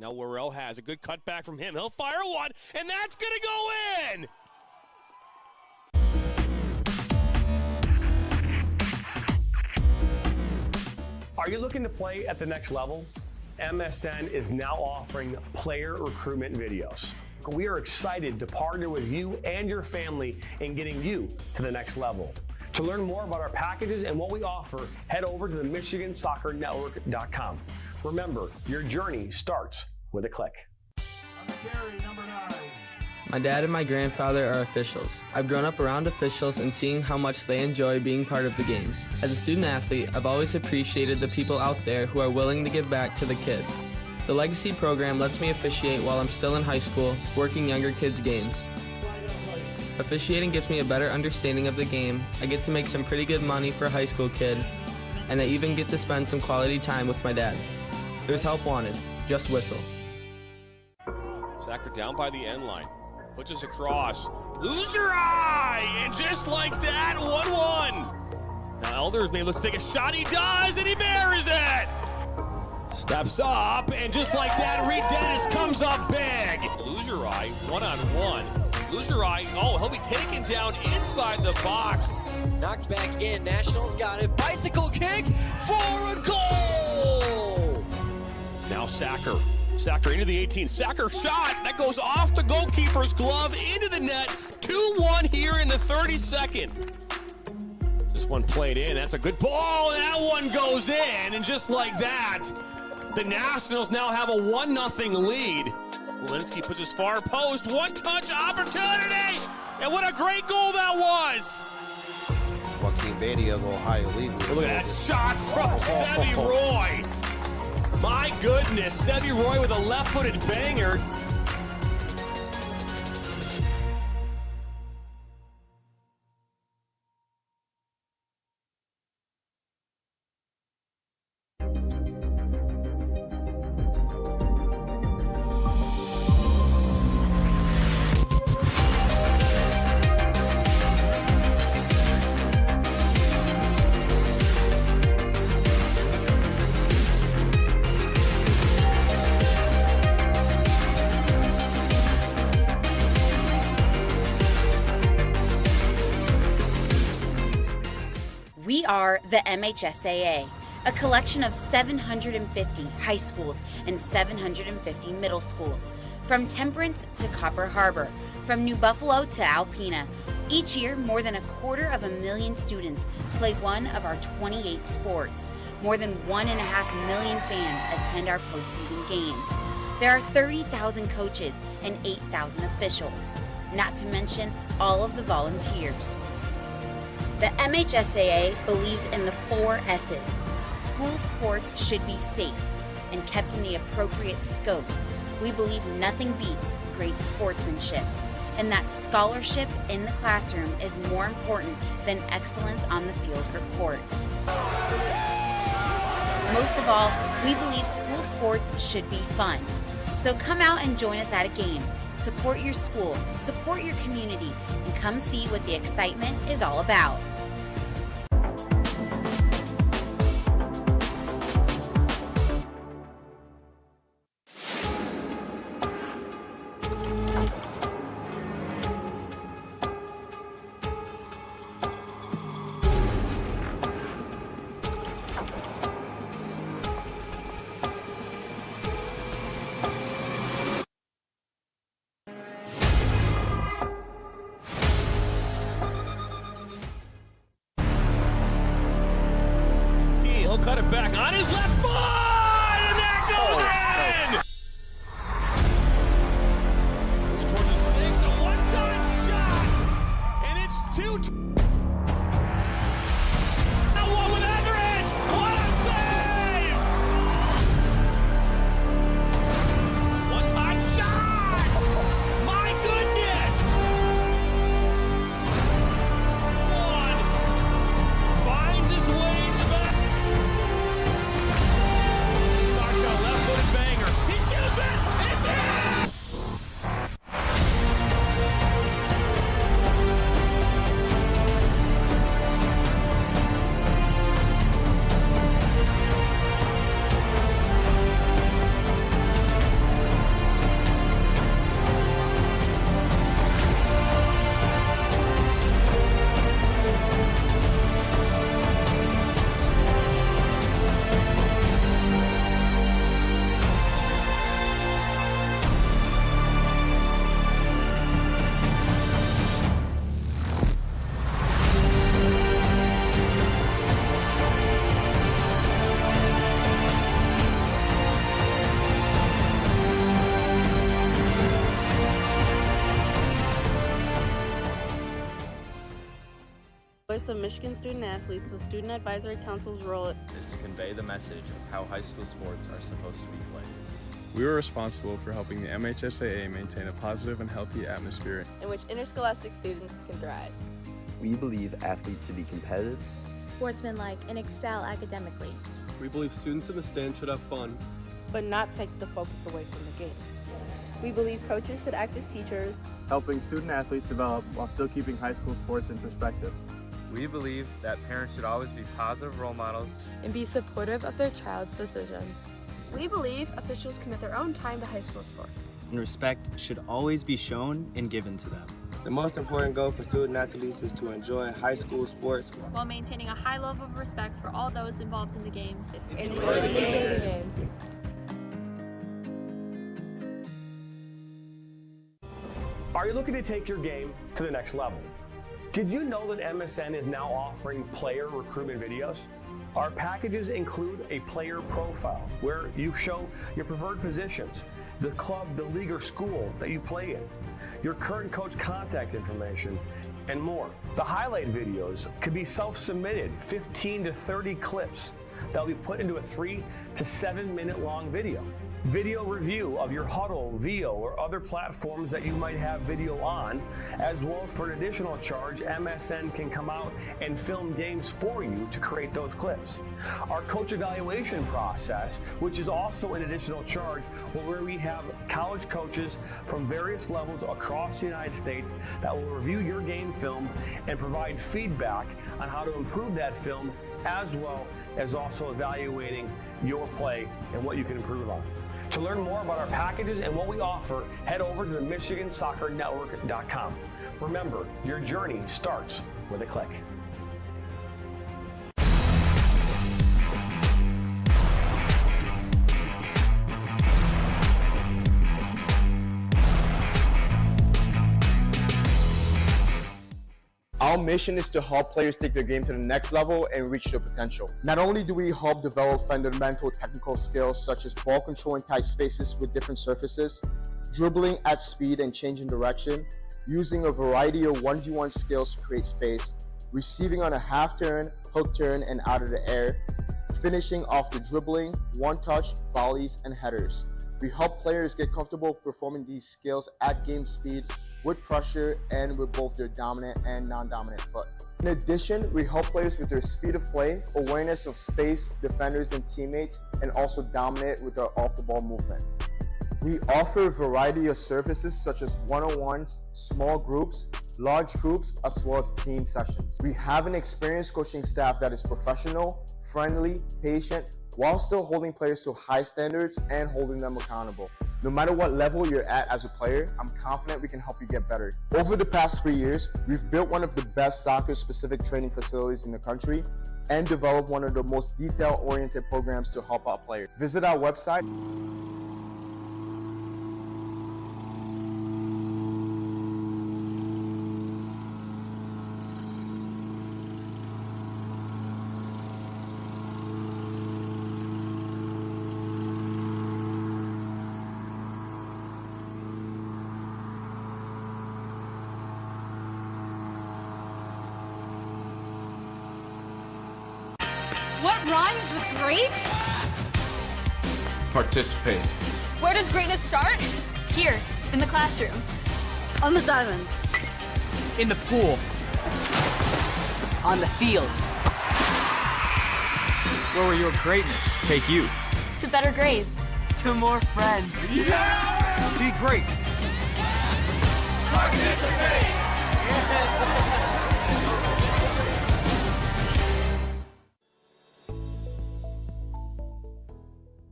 Now Worrell has a good cutback from him. He'll fire one, and that's going to go in! Are you looking to play at the next level? MSN is now offering player recruitment videos. We are excited to partner with you and your family in getting you to the next level. To learn more about our packages and what we offer, head over to the MichiganSoccerNetwork.com. Remember, your journey starts with a click. My dad and my grandfather are officials. I've grown up around officials and seeing how much they enjoy being part of the games. As a student athlete, I've always appreciated the people out there who are willing to give back to the kids. The Legacy program lets me officiate while I'm still in high school, working younger kids' games. Officiating gives me a better understanding of the game. I get to make some pretty good money for a high school kid, and I even get to spend some quality time with my dad. There's help wanted. Just whistle. Sacker down by the end line. Puts us across. Lose your eye! And just like that, 1-1. Now Elders may look to take a shot. He does, and he buries it! Steps up, and just like that, Reed Dennis comes up big. Lose your eye, one-on-one. Lose your eye. Oh, he'll be taken down inside the box. Knocks back in. Nationals got it. Bicycle kick for a goal! Now Sacker. Sacker into the 18. Sacker shot. That goes off the goalkeeper's glove into the net. 2-1 here in the 32nd. This one played in. That's a good ball. And that one goes in. And just like that, the Nationals now have a 1-0 lead. Walensky puts his far post. One-touch opportunity. And what a great goal that was. Joaquin Beatty of Ohio League. Look at that shot from Sevi Roy. My goodness, Sevi Roy with a left-footed banger. We are the MHSAA, a collection of 750 high schools and 750 middle schools, from Temperance to Copper Harbor, from New Buffalo to Alpena. Each year, more than 250,000 students play one of our 28 sports. More than 1.5 million fans attend our postseason games. There are 30,000 coaches and 8,000 officials, not to mention all of the volunteers. The MHSAA believes in the 4 S's. School sports should be safe and kept in the appropriate scope. We believe nothing beats great sportsmanship, and that scholarship in the classroom is more important than excellence on the field or court. Most of all, we believe school sports should be fun. So come out and join us at a game. Support your school, support your community, and come see what the excitement is all about. He'll cut it back on his left foot, and that goes in! Towards the 6, a one-time shot, and it's 2. Now one with Etheridge, what a save! One-time shot! My goodness! One finds his way to the back. Voice of Michigan Student Athletes, the Student Advisory Council's role is to convey the message of how high school sports are supposed to be played. We were responsible for helping the MHSAA maintain a positive and healthy atmosphere in which interscholastic students can thrive. We believe athletes should be competitive, sportsmanlike, and excel academically. We believe students in the stand should have fun, but not take the focus away from the game. We believe coaches should act as teachers, helping student athletes develop while still keeping high school sports in perspective. We believe that parents should always be positive role models and be supportive of their child's decisions. We believe officials commit their own time to high school sports. And respect should always be shown and given to them. The most important goal for student athletes is to enjoy high school sports while maintaining a high level of respect for all those involved in the games. Enjoy the game. Are you looking to take your game to the next level? Did you know that MSN is now offering player recruitment videos? Our packages include a player profile where you show your preferred positions, the club, the league, or school that you play in, your current coach contact information, and more. The highlight videos could be self-submitted, 15 to 30 clips that will be put into a 3 to 7 minute long video. Video review of your Huddle, VO, or other platforms that you might have video on, as well as for an additional charge, MSN can come out and film games for you to create those clips. Our coach evaluation process, which is also an additional charge, where we have college coaches from various levels across the United States that will review your game film and provide feedback on how to improve that film, as well as also evaluating your play and what you can improve on. To learn more about our packages and what we offer, head over to the MichiganSoccerNetwork.com. Remember, your journey starts with a click. Our mission is to help players take their game to the next level and reach their potential. Not only do we help develop fundamental technical skills such as ball control in tight spaces with different surfaces, dribbling at speed and changing direction, using a variety of 1v1 skills to create space, receiving on a half turn, hook turn, and out of the air, finishing off the dribbling, one-touch, volleys, and headers. We help players get comfortable performing these skills at game speed, with pressure, and with both their dominant and non-dominant foot. In addition, we help players with their speed of play, awareness of space, defenders and teammates, and also dominate with our off-the-ball movement. We offer a variety of services such as one-on-ones, small groups, large groups, as well as team sessions. We have an experienced coaching staff that is professional, friendly, patient, while still holding players to high standards and holding them accountable. No matter what level you're at as a player, I'm confident we can help you get better. Over the past 3 years, we've built one of the best soccer-specific training facilities in the country and developed one of the most detail-oriented programs to help out players. Visit our website. What rhymes with great? Participate. Where does greatness start? Here, in the classroom. On the diamond. In the pool. On the field. Where will your greatness take you? To better grades. To more friends. Yeah! Be great. Participate!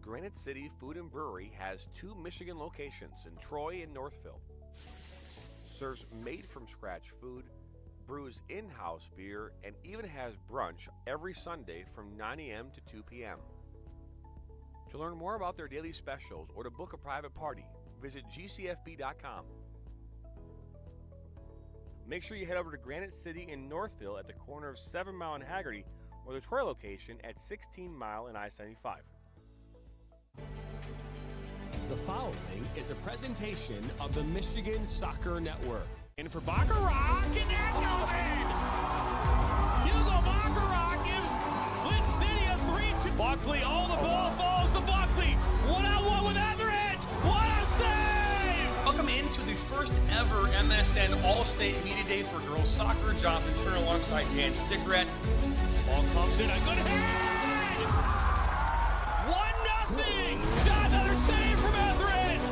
Granite City Food and Brewery has 2 Michigan locations in Troy and Northville. Serves made-from-scratch food, brews in-house beer, and even has brunch every Sunday from 9 a.m. to 2 p.m. To learn more about their daily specials or to book a private party, visit gcfb.com. Make sure you head over to Granite City in Northville at the corner of 7 Mile and Haggerty, or the Troy location at 16 Mile and I-75. The following is a presentation of the Michigan Soccer Network. And for Baccarat, and that goes in! Buckley, oh, the ball falls to Buckley. One-on-one with Etheridge. What a save! Welcome into the first ever MSN All-State Media Day for girls soccer. Jonathan Turner alongside Dan Stickrat. Ball comes in, a good hit! 1-0. Shot, another save from Etheridge.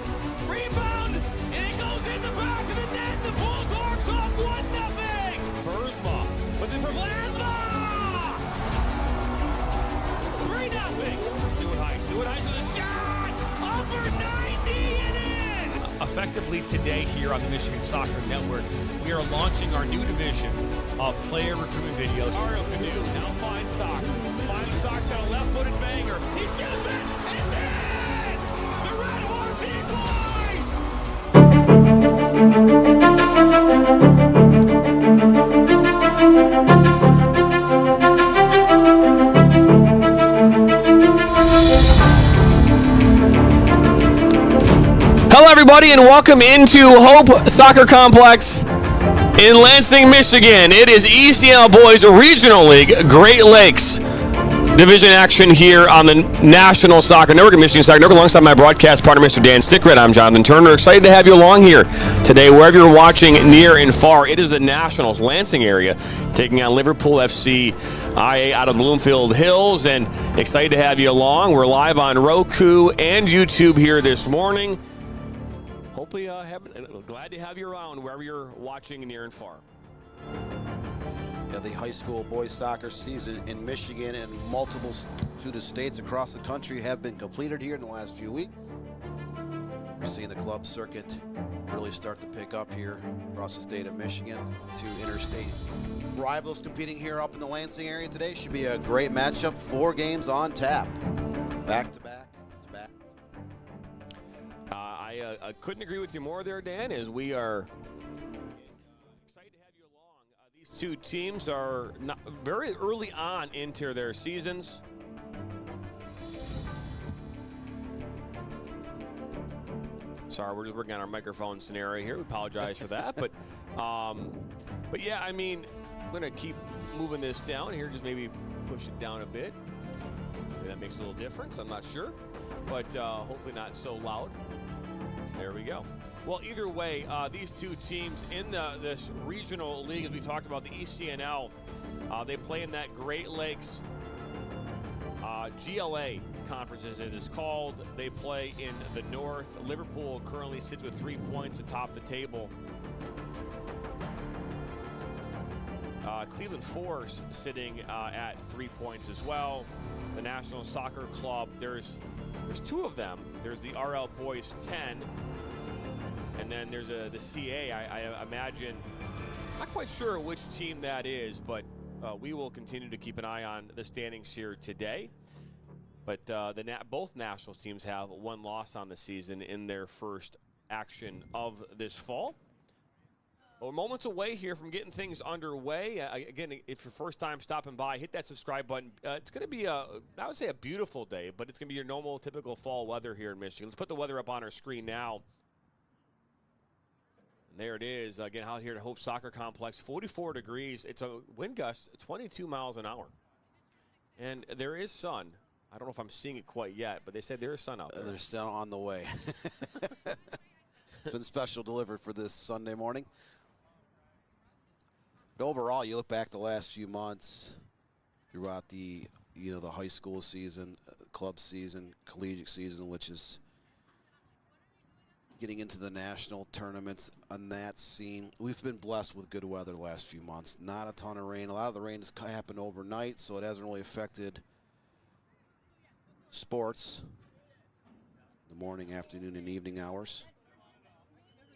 Rebound, and it goes in the back of the net. The Bulldogs up 1-0. Burzma, but then for Vlasma. 3-0. Stewart Heights with a shot. Upper 90 and in. Effectively today here on the Michigan Soccer Network, we are launching our new division of player recruitment videos. Mario Canoe now finds Sock. Sock's got a left-footed banger. He shoots it, and it's in! The Red Hawks Hello, everybody, and welcome into Hope Soccer Complex in Lansing, Michigan. It is ECNL Boys Regional League Great Lakes Division action here on the National Soccer Network, Michigan Soccer Network, alongside my broadcast partner, Mr. Dan Stickrat. I'm Jonathan Turner. Excited to have you along here today, wherever you're watching, near and far. It is the Nationals Lansing area, taking on Liverpool FC IA out of Bloomfield Hills, and excited to have you along. We're live on Roku and YouTube here this morning. Hopefully, glad to have you around wherever you're watching near and far. Yeah, the high school boys soccer season in Michigan and multiple student states across the country have been completed here in the last few weeks. We're seeing the club circuit really start to pick up here across the state of Michigan. Two interstate rivals competing here up in the Lansing area today. Should be a great matchup. 4 games on tap. Back to back. I couldn't agree with you more there, Dan, as we are excited to have you along. These two teams are not very early on into their seasons. Sorry, we're just working on our microphone scenario here. We apologize for that. But yeah, I mean, I'm going to keep moving this down here, just maybe push it down a bit. Maybe that makes a little difference. I'm not sure. But hopefully not so loud. There we go. Well, either way, these two teams in this regional league, as we talked about, the ECNL, they play in that Great Lakes GLA conference, as it is called. They play in the north. Liverpool currently sits with 3 points atop the table. Cleveland Force sitting at 3 points as well. The National Soccer Club, there's 2 of them. There's the RL Boys 10, and then there's the CA. I imagine, not quite sure which team that is, but we will continue to keep an eye on the standings here today. But both Nationals teams have 1 loss on the season in their first action of this fall. Well, moments away here from getting things underway. Again, if your first time stopping by, hit that subscribe button. It's going to be, I would say, a beautiful day, but it's going to be your normal, typical fall weather here in Michigan. Let's put the weather up on our screen now. And there it is. Again, out here at Hope Soccer Complex, 44 degrees. It's a wind gust, 22 miles an hour. And there is sun. I don't know if I'm seeing it quite yet, but they said there is sun out there. There's sun on the way. It's been special delivered for this Sunday morning. But overall, you look back the last few months throughout the high school season, club season, collegiate season, which is getting into the national tournaments on that scene. We've been blessed with good weather the last few months. Not a ton of rain. A lot of the rain has happened overnight, so it hasn't really affected sports the morning, afternoon, and evening hours.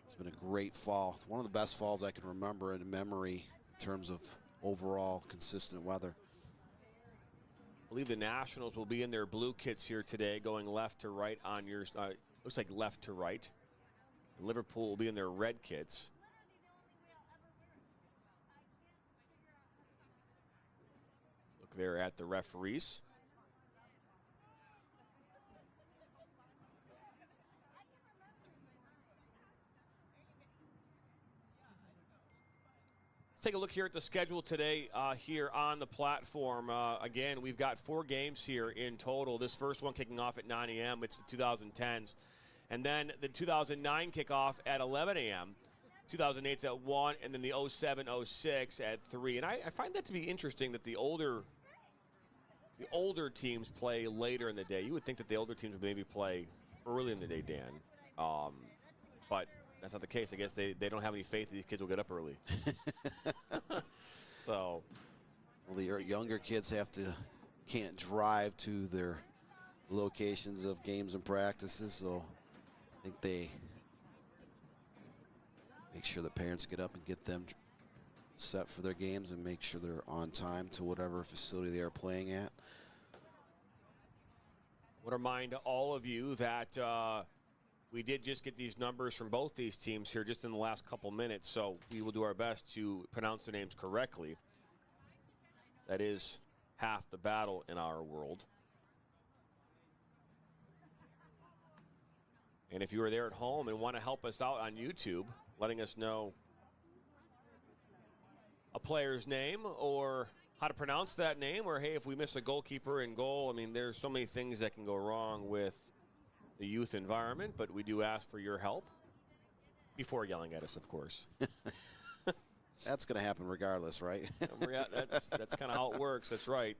It's been a great fall. One of the best falls I can remember in memory in terms of overall consistent weather. I believe the Nationals will be in their blue kits here today, going left to right on yours. Looks like left to right. Liverpool will be in their red kits. Look there at the referees. take a look here at the schedule today here on the platform. Again, we've got 4 games here in total. This first one kicking off at 9 a.m. It's the 2010s. And then the 2009 kickoff at 11 a.m. 2008's at 1, and then the 07-06 at 3. And I find that to be interesting that the older teams play later in the day. You would think that the older teams would maybe play early in the day, Dan. But that's not the case. I guess they don't have any faith that these kids will get up early. So, well, the younger kids can't drive to their locations of games and practices, so I think they make sure the parents get up and get them set for their games and make sure they're on time to whatever facility they are playing at. I want to remind all of you that we did just get these numbers from both these teams here just in the last couple minutes, so we will do our best to pronounce their names correctly. That is half the battle in our world. And if you are there at home and want to help us out on YouTube, letting us know a player's name or how to pronounce that name, or, hey, if we miss a goalkeeper in goal, I mean, there's so many things that can go wrong with the youth environment, but we do ask for your help before yelling at us, of course. That's going to happen regardless, right? That's kind of how it works. That's right.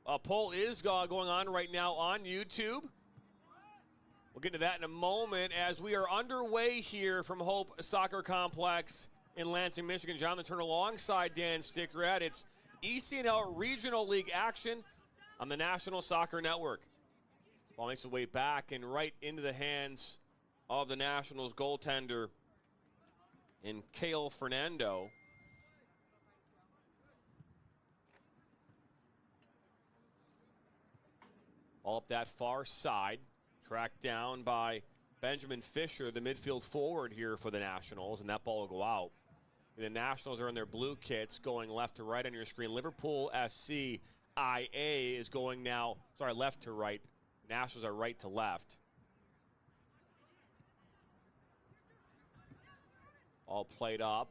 A poll is going on right now on YouTube. We'll get to that in a moment as we are underway here from Hope Soccer Complex in Lansing, Michigan. Jonathan Turner alongside Dan Stickrad. It's ECNL Regional League action on the National Soccer Network. Ball makes its way back and right into the hands of the Nationals goaltender in Kale Fernando. Ball up that far side. Tracked down by Benjamin Fisher, the midfield forward here for the Nationals, and that ball will go out. The Nationals are in their blue kits going left to right on your screen. Liverpool FC IA is going now, left to right. Nationals are right to left. All played up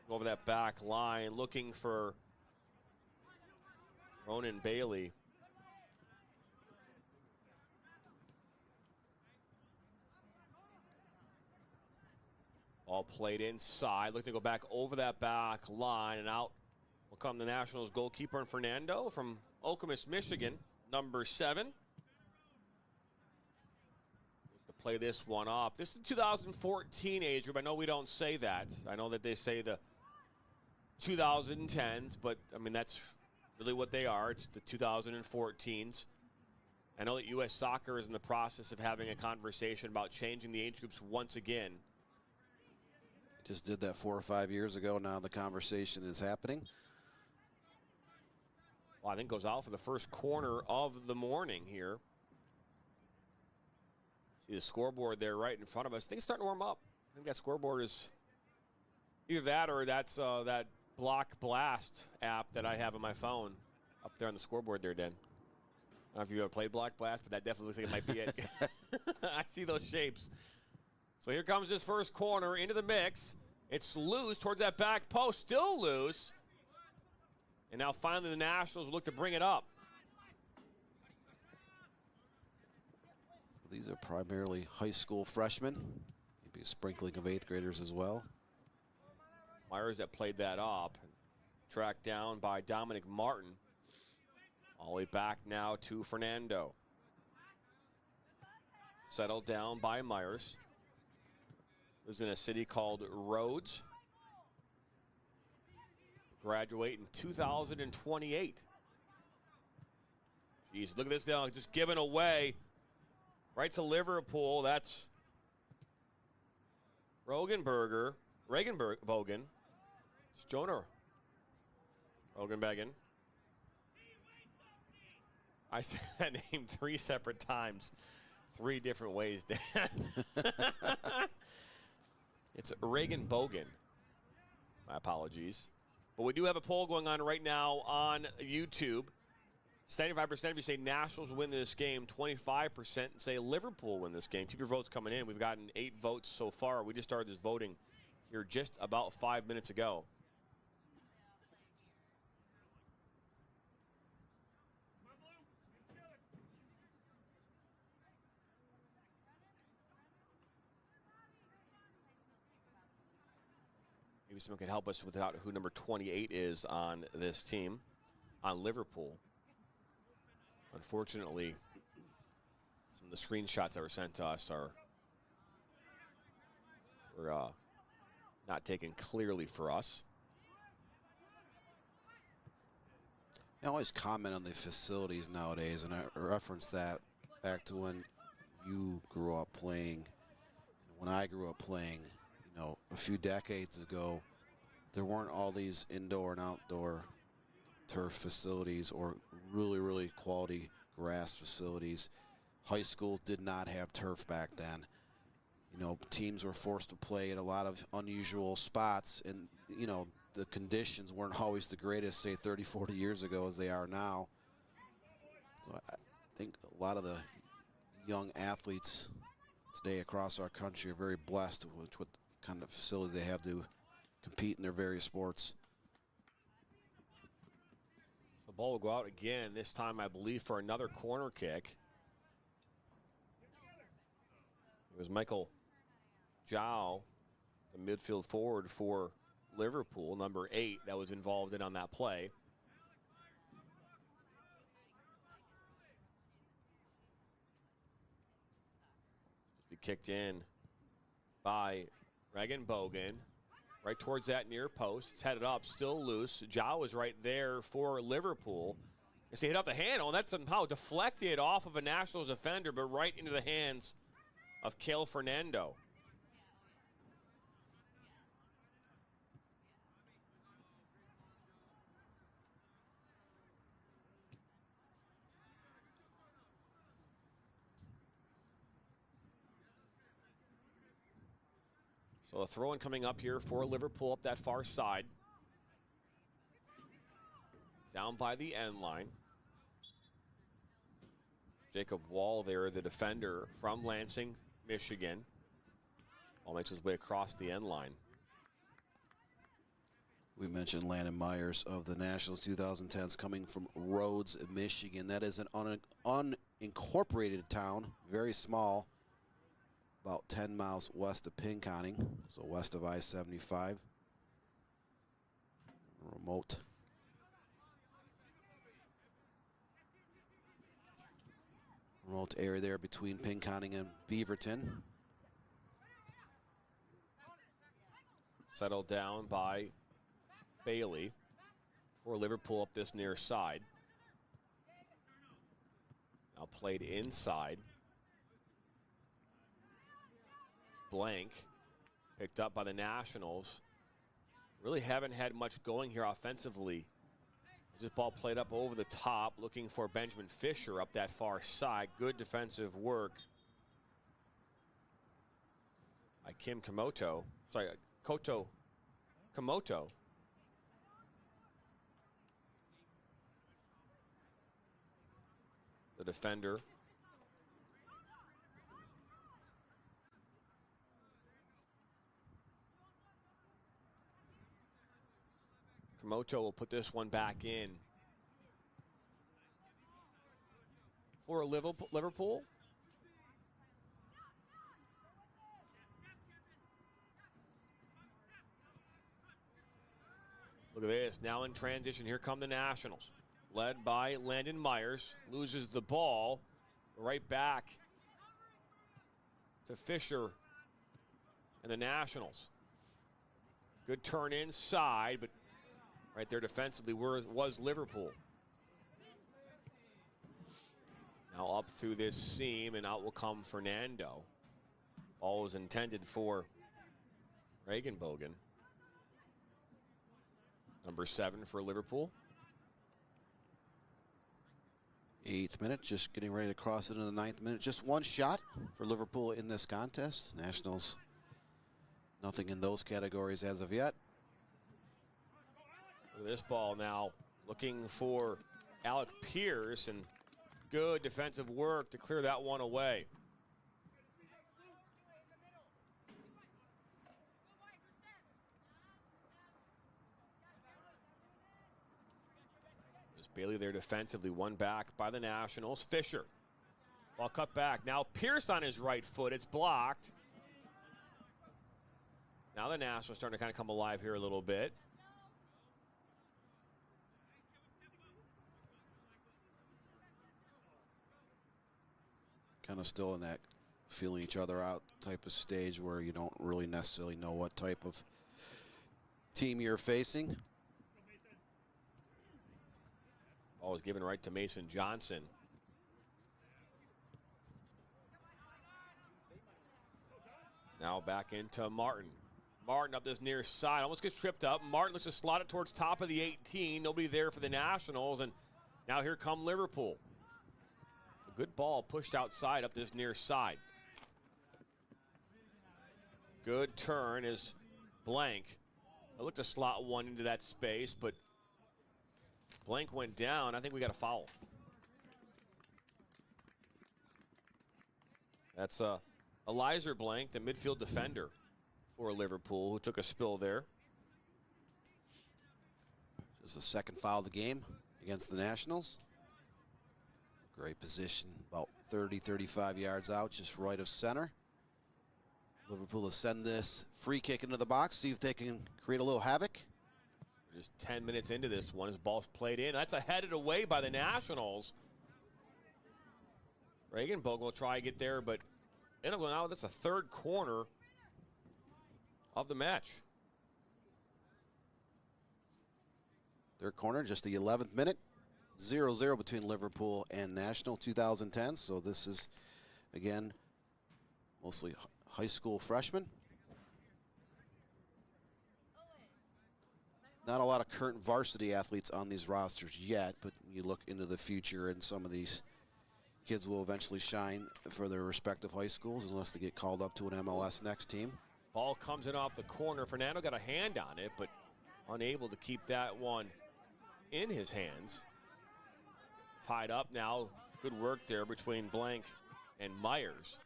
over that back line, looking for Ronan Bailey. All played inside, looking to go back over that back line, and out will come the Nationals goalkeeper and Fernando from Okemos, Michigan, number 7. To play this one up. This is the 2014 age group. I know we don't say that. I know that they say the 2010s, but I mean that's really what they are. It's the 2014s. I know that U.S. Soccer is in the process of having a conversation about changing the age groups once again. Just did that 4 or 5 years ago. Now the conversation is happening. Well, I think goes out for the first corner of the morning here. See the scoreboard there right in front of us. I think it's starting to warm up. I think that scoreboard is either that or that's that Block Blast app that I have on my phone up there on the scoreboard there, Dan. I don't know if you've ever played Block Blast, but that definitely looks like it might be it. I see those shapes. So here comes this first corner into the mix. It's loose towards that back post, still loose. And now finally the Nationals look to bring it up. So these are primarily high school freshmen, maybe a sprinkling of 8th graders as well. Myers that played that up, tracked down by Dominic Martin. All the way back now to Fernando. Settled down by Myers. Lives in a city called Rhodes. Graduate in 2028. Jeez, look at this now, just given away right to Liverpool. That's Bogan. It's Jonah Rogenbergen. I said that name 3 separate times, 3 different ways, Dan. It's Reagan Bogan. My apologies. But we do have a poll going on right now on YouTube. 75% of you say Nationals win this game. 25% say Liverpool win this game. Keep your votes coming in. We've gotten 8 votes so far. We just started this voting here just about 5 minutes ago. someone can help us without who number 28 is on this team, on Liverpool. Unfortunately, some of the screenshots that were sent to us were not taken clearly for us. I always comment on the facilities nowadays, and I reference that back to when you grew up playing. When I grew up playing, you know, a few decades ago, there weren't all these indoor and outdoor turf facilities or really, really quality grass facilities. High schools did not have turf back then. You know, teams were forced to play at a lot of unusual spots, and, you know, the conditions weren't always the greatest, say, 30, 40 years ago as they are now. So I think a lot of the young athletes today across our country are very blessed with what kind of facilities they have to compete in their various sports. The ball will go out again, this time I believe for another corner kick. It was Michael Zhao, the midfield forward for Liverpool, number 8, that was involved in on that play. Just be kicked in by Regenbogen, right towards that near post. It's headed up, still loose. Zhao is right there for Liverpool. As they hit off the handle, and that's somehow deflected off of a Nationals defender, but right into the hands of Cale Fernando. So a throw-in coming up here for Liverpool up that far side. Down by the end line. Jacob Wall there, the defender from Lansing, Michigan. Ball makes his way across the end line. We mentioned Landon Myers of the Nationals 2010s coming from Rhodes, Michigan. That is an unincorporated town, very small, about 10 miles west of Pinconning, so west of I-75. Remote area there between Pinconning and Beaverton. Settled down by Bailey for Liverpool up this near side. Now played inside. Blank, picked up by the Nationals. Really haven't had much going here offensively. This ball played up over the top, looking for Benjamin Fisher up that far side. Good defensive work by Kim Komoto. Sorry, Komoto. The defender. Komoto will put this one back in for Liverpool. Look at this, now in transition, here come the Nationals. Led by Landon Myers, loses the ball, right back to Fisher and the Nationals. Good turn inside, but right there defensively was Liverpool. Now up through this seam, and out will come Fernando. Ball was intended for Regenbogen. Number 7 for Liverpool. 8th minute, just getting ready to cross into the 9th minute. Just one shot for Liverpool in this contest. Nationals, nothing in those categories as of yet. Look at this ball now, looking for Alec Pierce, and good defensive work to clear that one away. There's Bailey there defensively, one back by the Nationals. Fisher, ball cut back. Now Pierce on his right foot, it's blocked. Now the Nationals starting to kind of come alive here a little bit. Kind of still in that feeling each other out type of stage where you don't really necessarily know what type of team you're facing. Ball is given right to Mason Johnson. Now back into Martin. Martin up this near side, almost gets tripped up. Martin looks to slot it towards top of the 18. Nobody there for the Nationals, and now here come Liverpool. It's a good ball pushed outside up this near side. Good turn is Blank. I looked to slot one into that space, but Blank went down. I think we got a foul. That's Eliza Blank, the midfield defender for Liverpool, who took a spill there. Just the second foul of the game against the Nationals. Great position, about 30, 35 yards out, just right of center. Liverpool will send this free kick into the box, see if they can create a little havoc. We're just 10 minutes into this one. His ball's played in. That's headed away by the Nationals. Regenbogen will try to get there, but end up going out. That's a third corner of the match. Third corner, just the 11th minute. 0-0 between Liverpool and National, 2010. So this is, again, mostly high school freshmen. Not a lot of current varsity athletes on these rosters yet, but you look into the future and some of these kids will eventually shine for their respective high schools unless they get called up to an MLS next team. Ball comes in off the corner. Fernando got a hand on it, but unable to keep that one in his hands. Tied up now. Good work there between Blank and Myers.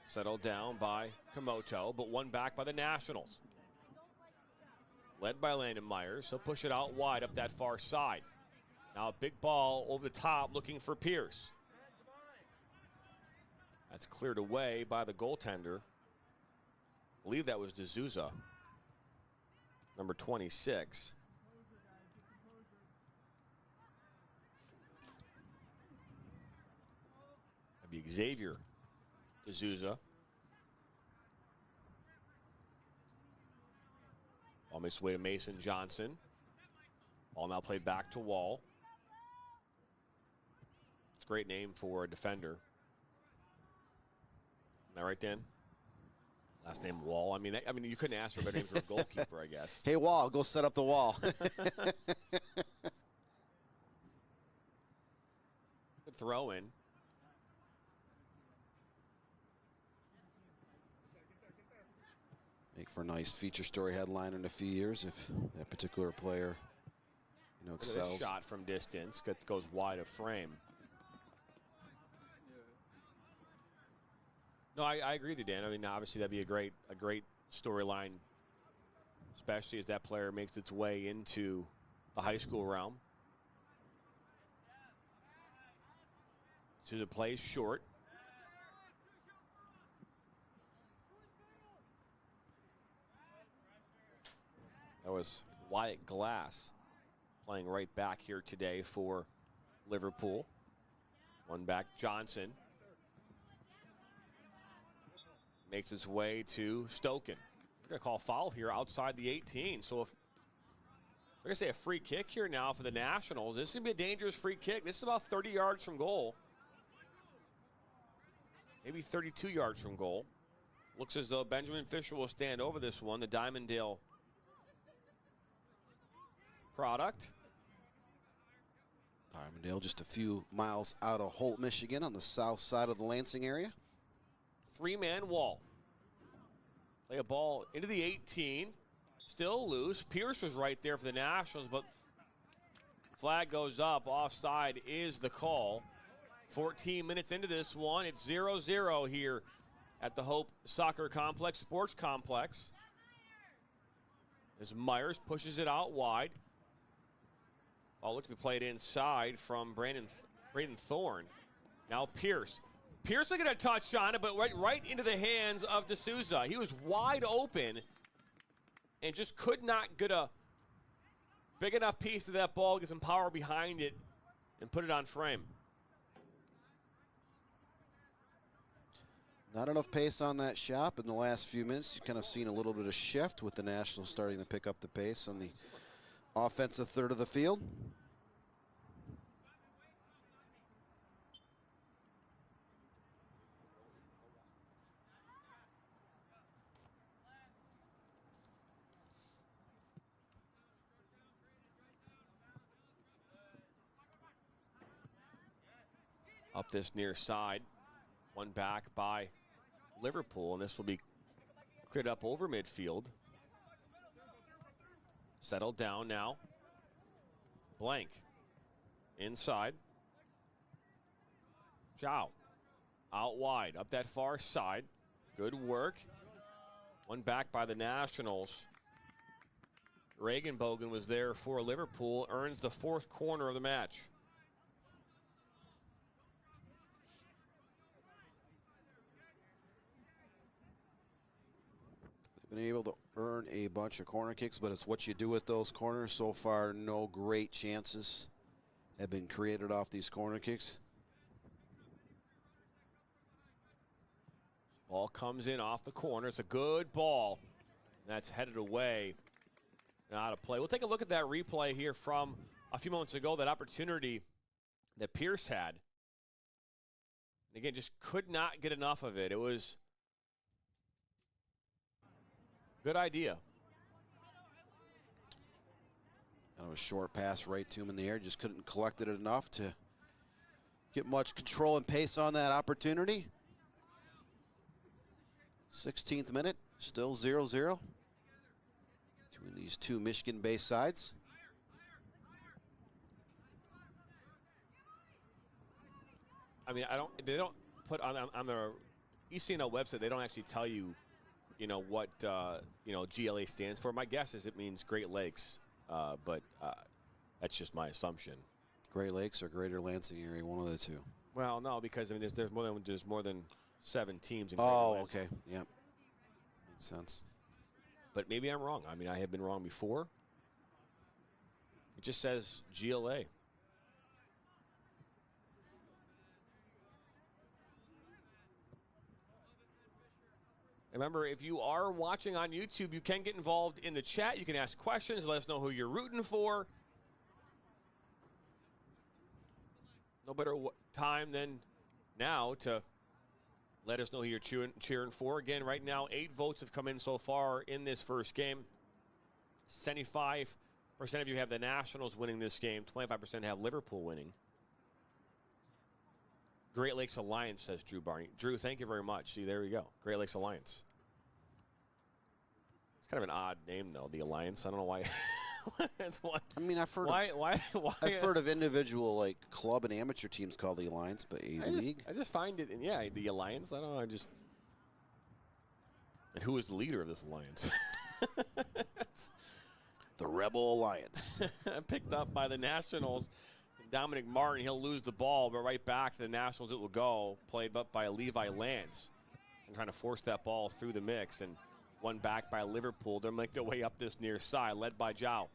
Settled down by Komoto, but one back by the Nationals. Led by Landon Myers. He'll push it out wide up that far side. Now a big ball over the top looking for Pierce. That's cleared away by the goaltender. I believe that was D'Souza, number 26. That'd be Xavier D'Souza. Ball makes its way to Mason Johnson. Ball now played back to Wall. It's a great name for a defender. Isn't that right, Dan? Last name Wall. I mean, you couldn't ask for a better name for a goalkeeper, I guess. Hey, Wall, go set up the wall. Good throw in. Make for a nice feature story headline in a few years if that particular player, excels. Look at this shot from distance. Goes wide of frame. No, I agree with you, Dan. I mean, obviously that'd be a great storyline, especially as that player makes its way into the high school realm. Souza plays short. That was Wyatt Glass playing right back here today for Liverpool. One back, Johnson. Makes his way to Stoken. We're going to call foul here outside the 18. So if we're going to say a free kick here now for the Nationals, this is going to be a dangerous free kick. This is about 30 yards from goal. Maybe 32 yards from goal. Looks as though Benjamin Fisher will stand over this one, the Diamondale product. Diamondale just a few miles out of Holt, Michigan on the south side of the Lansing area. Three-man Wall. Play a ball into the 18. Still loose. Pierce was right there for the Nationals, but flag goes up. Offside is the call. 14 minutes into this one. It's 0-0 here at the Hope Soccer Complex, Sports Complex. As Myers pushes it out wide. Ball looks to be played inside from Braden Thorne. Now Pierce Pierce looking at a touch on it, but right into the hands of D'Souza. He was wide open and just could not get a big enough piece of that ball, get some power behind it, and put it on frame. Not enough pace on that shot in the last few minutes. You've kind of seen a little bit of shift with the Nationals starting to pick up the pace on the offensive third of the field. Up this near side. One back by Liverpool, and this will be cleared up over midfield. Settled down now. Blank. Inside. Zhao. Out wide, up that far side. Good work. One back by the Nationals. Regenbogen was there for Liverpool, earns the 4th corner of the match. Been able to earn a bunch of corner kicks, but it's what you do with those corners. So far, no great chances have been created off these corner kicks. Ball comes in off the corner. It's a good ball. That's headed away and out of play. We'll take a look at that replay here from a few moments ago, that opportunity that Pierce had. And again, just could not get enough of it. It was good idea. Kind of a short pass right to him in the air. Just couldn't collect it enough to get much control and pace on that opportunity. 16th minute, still 0-0 between these two Michigan-based sides. I mean, they don't put on the ECNL website, they don't actually tell you, what, GLA stands for. My guess is it means Great Lakes, but that's just my assumption. Great Lakes or Greater Lansing area, one of the two. Well, no, because I mean, there's more than 7 teams in Greater Lakes. Okay, yep, makes sense. But maybe I'm wrong. I mean, I have been wrong before. It just says GLA. Remember, if you are watching on YouTube, you can get involved in the chat. You can ask questions, let us know who you're rooting for. No better time than now to let us know who you're cheering for. Again, right now, 8 votes have come in so far in this first game. 75% of you have the Nationals winning this game. 25% have Liverpool winning. Great Lakes Alliance, says Drew Barney. Drew, thank you very much. See, there we go. Great Lakes Alliance. It's kind of an odd name, though, the Alliance. I don't know why. I mean, I've heard I've heard of individual like club and amateur teams called the Alliance, but league. I just find it, the Alliance. I don't know. And who is the leader of this alliance? The Rebel Alliance. Picked up by the Nationals. Dominic Martin, he'll lose the ball, but right back to the Nationals it will go. Played up by Levi Lance. And trying to force that ball through the mix. And one back by Liverpool. They'll make their way up this near side, led by Zhao.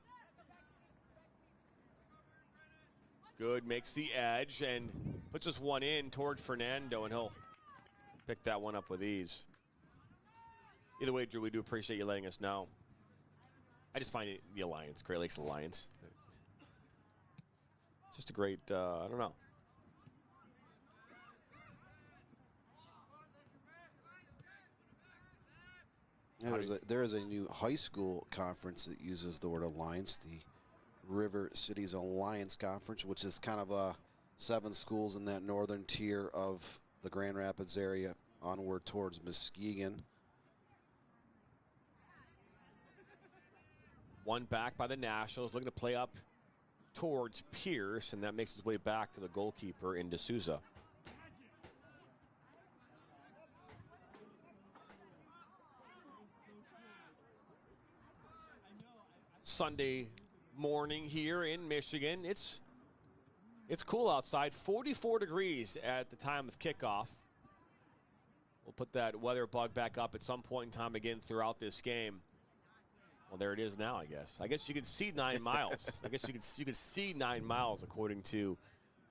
Good, makes the edge and puts us one in toward Fernando, and he'll pick that one up with ease. Either way, Drew, we do appreciate you letting us know. I just find it the Alliance, Great Lakes Alliance. Just a great, I don't know. There is a new high school conference that uses the word alliance, the River Cities Alliance Conference, which is kind of 7 schools in that northern tier of the Grand Rapids area onward towards Muskegon. One back by the Nationals, looking to play up towards Pierce, and that makes its way back to the goalkeeper in D'Souza. Sunday morning here in Michigan. It's cool outside. 44 degrees at the time of kickoff. We'll put that weather bug back up at some point in time again throughout this game. Well, there it is now, I guess. I guess you could see 9 miles. I guess you could see 9 miles according to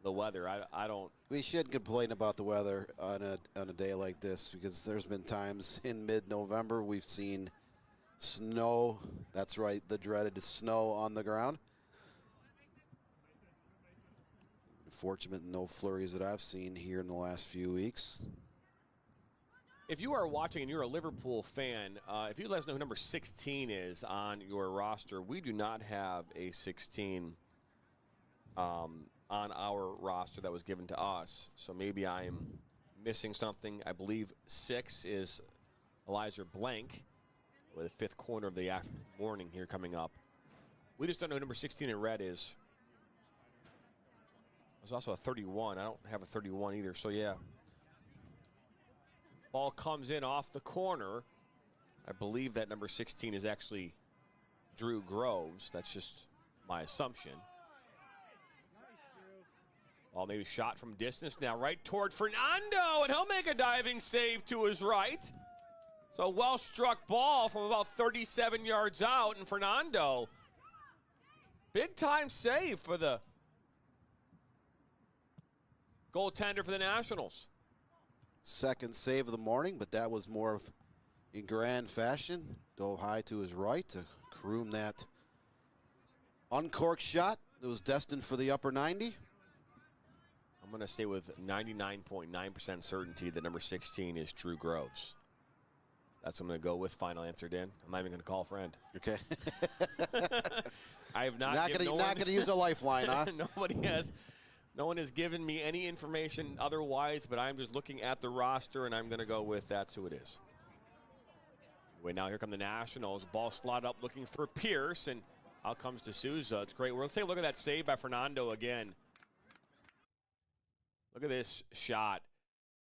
the weather. I don't. We should complain about the weather on a day like this, because there's been times in mid-November we've seen snow. That's right, the dreaded snow on the ground. Fortunate no flurries that I've seen here in the last few weeks. If you are watching and you're a Liverpool fan, if you let us know who number 16 is on your roster, we do not have a 16 on our roster that was given to us. So maybe I'm missing something. I believe 6 is Elijah Blank, with the 5th corner of the morning here coming up. We just don't know who number 16 in red is. There's also a 31. I don't have a 31 either, so yeah. Ball comes in off the corner. I believe that number 16 is actually Drew Groves. That's just my assumption. Ball maybe shot from distance now, right toward Fernando, and he'll make a diving save to his right. So a well-struck ball from about 37 yards out, and Fernando, big-time save for the goaltender for the Nationals. Second save of the morning, but that was more of in grand fashion. Dove high to his right to croom that uncorked shot that was destined for the upper 90. I'm going to stay with 99.9% certainty that number 16 is Drew Groves. That's what I'm going to go with. Final answer, Dan. I'm not even going to call a friend. Okay. I have not going to use a lifeline, huh? No one has given me any information otherwise, but I'm just looking at the roster, and I'm going to go with that's who it is. Anyway, now here come the Nationals. Ball slotted up looking for Pierce, and out comes D'Souza. It's great. Let's take a look at that save by Fernando again. Look at this shot.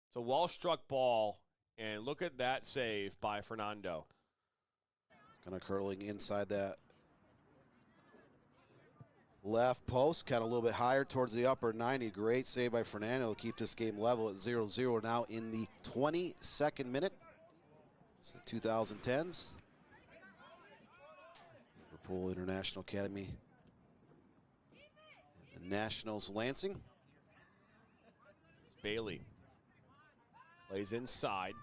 It's a well-struck ball, and look at that save by Fernando. It's kind of curling inside that left post, kind of a little bit higher towards the upper 90. Great save by Fernando to keep this game level at 0-0 now in the 22nd minute. It's the 2010s. Liverpool International Academy. The Nationals Lansing. Bailey plays inside.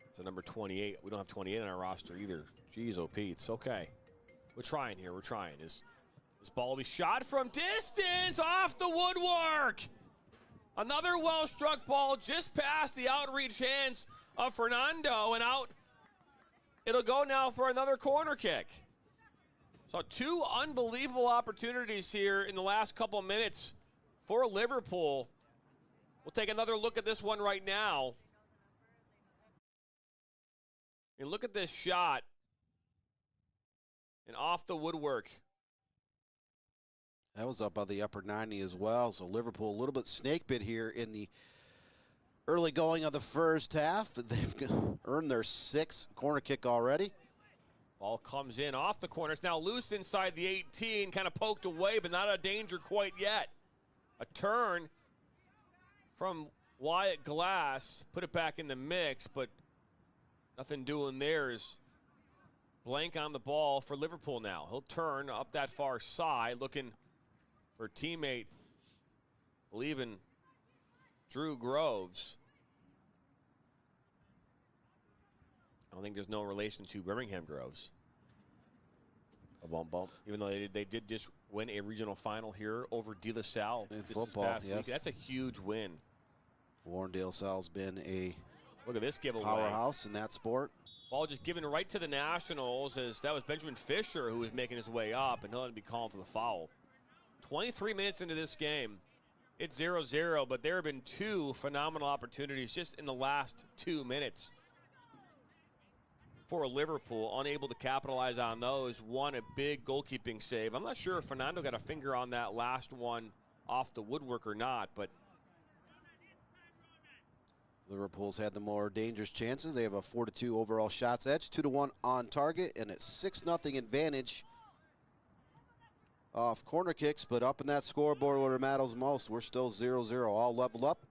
It's a number 28. We don't have 28 on our roster either. Jeez, oh Pete, it's okay. We're trying here. We're trying. This ball will be shot from distance off the woodwork. Another well-struck ball just past the outreach hands of Fernando, and out. It'll go now for another corner kick. So 2 unbelievable opportunities here in the last couple minutes for Liverpool. We'll take another look at this one right now. And look at this shot. And off the woodwork. That was up on the upper 90 as well. So Liverpool a little bit snake bit here in the early going of the first half. They've earned their 6th corner kick already. Ball comes in off the corner. It's now loose inside the 18, kind of poked away, but not out of danger quite yet. A turn from Wyatt Glass, put it back in the mix, but nothing doing there. Is Blank on the ball for Liverpool now. He'll turn up that far side, looking for a teammate, believing Drew Groves. I don't think there's no relation to Birmingham Groves. A bump bump. Even though they did just win a regional final here over De La Salle in football. Yes, that's a huge win. Warren De La Salle's been a look at this giveaway powerhouse in that sport. Ball just given right to the Nationals, as that was Benjamin Fisher who was making his way up, and he'll be calling for the foul. 23 minutes into this game, it's 0-0, but there have been 2 phenomenal opportunities just in the last 2 minutes for Liverpool, unable to capitalize on those. One, a big goalkeeping save. I'm not sure if Fernando got a finger on that last one off the woodwork or not, but Liverpool's had the more dangerous chances. They have a 4-2 overall shots edge, 2-1 on target, and a 6-0 advantage off corner kicks. But up in that scoreboard where it matters most, we're still 0-0, all leveled up.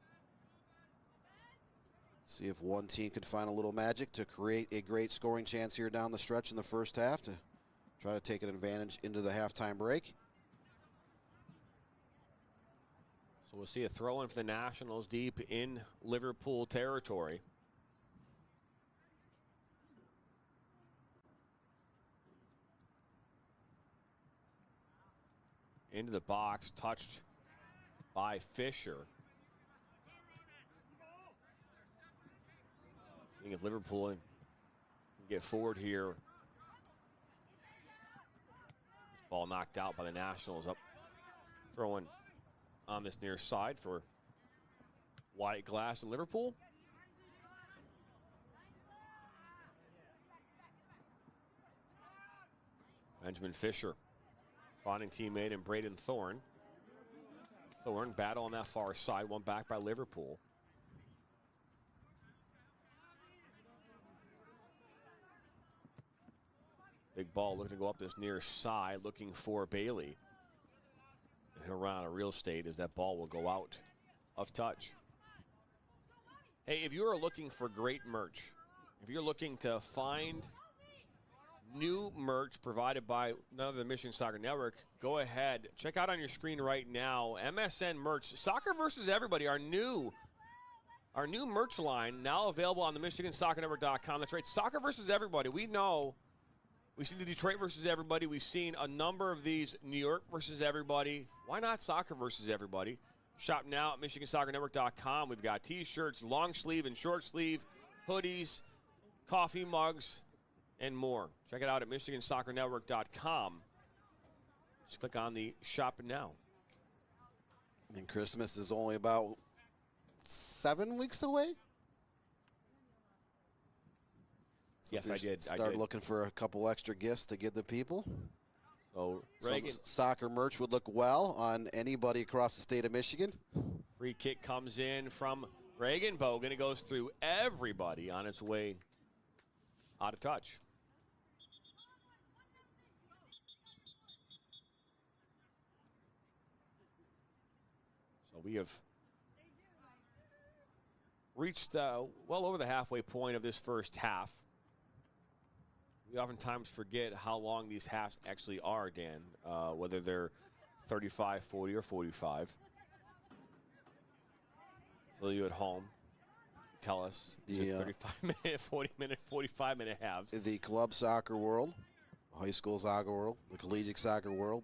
See if one team can find a little magic to create a great scoring chance here down the stretch in the first half to try to take an advantage into the halftime break. So we'll see a throw in for the Nationals deep in Liverpool territory. Into the box, touched by Fisher. Seeing if Liverpool can get forward here. This ball knocked out by the Nationals. Up throwing on this near side for White Glass and Liverpool. Benjamin Fisher finding teammate in Braden Thorne. Thorne battle on that far side, one back by Liverpool. Big ball looking to go up this near side, looking for Bailey. And he'll run out of real estate as that ball will go out of touch. Hey, if you are looking for great merch, if you're looking to find new merch provided by none other than Michigan Soccer Network, go ahead. Check out on your screen right now, MSN merch. Soccer versus Everybody, our new merch line, now available on the MichiganSoccerNetwork.com. That's right, Soccer versus Everybody. We know, we see the Detroit versus Everybody. We've seen a number of these, New York versus Everybody. Why not Soccer versus Everybody? Shop now at MichiganSoccerNetwork.com. We've got T-shirts, long sleeve and short sleeve, hoodies, coffee mugs, and more. Check it out at MichiganSoccerNetwork.com. Just click on the Shop Now. And Christmas is only about 7 weeks away. So yes, I did. Start looking for a couple extra gifts to give the people. So Reagan, some soccer merch would look well on anybody across the state of Michigan. Free kick comes in from Reagan Bogan. It goes through everybody on its way out of touch. So we have reached well over the halfway point of this first half. We oftentimes forget how long these halves actually are, Dan, whether they're 35, 40, or 45. So you at home, tell us, the 35-minute, 40-minute, 45-minute halves. The club soccer world, high school soccer world, the collegiate soccer world.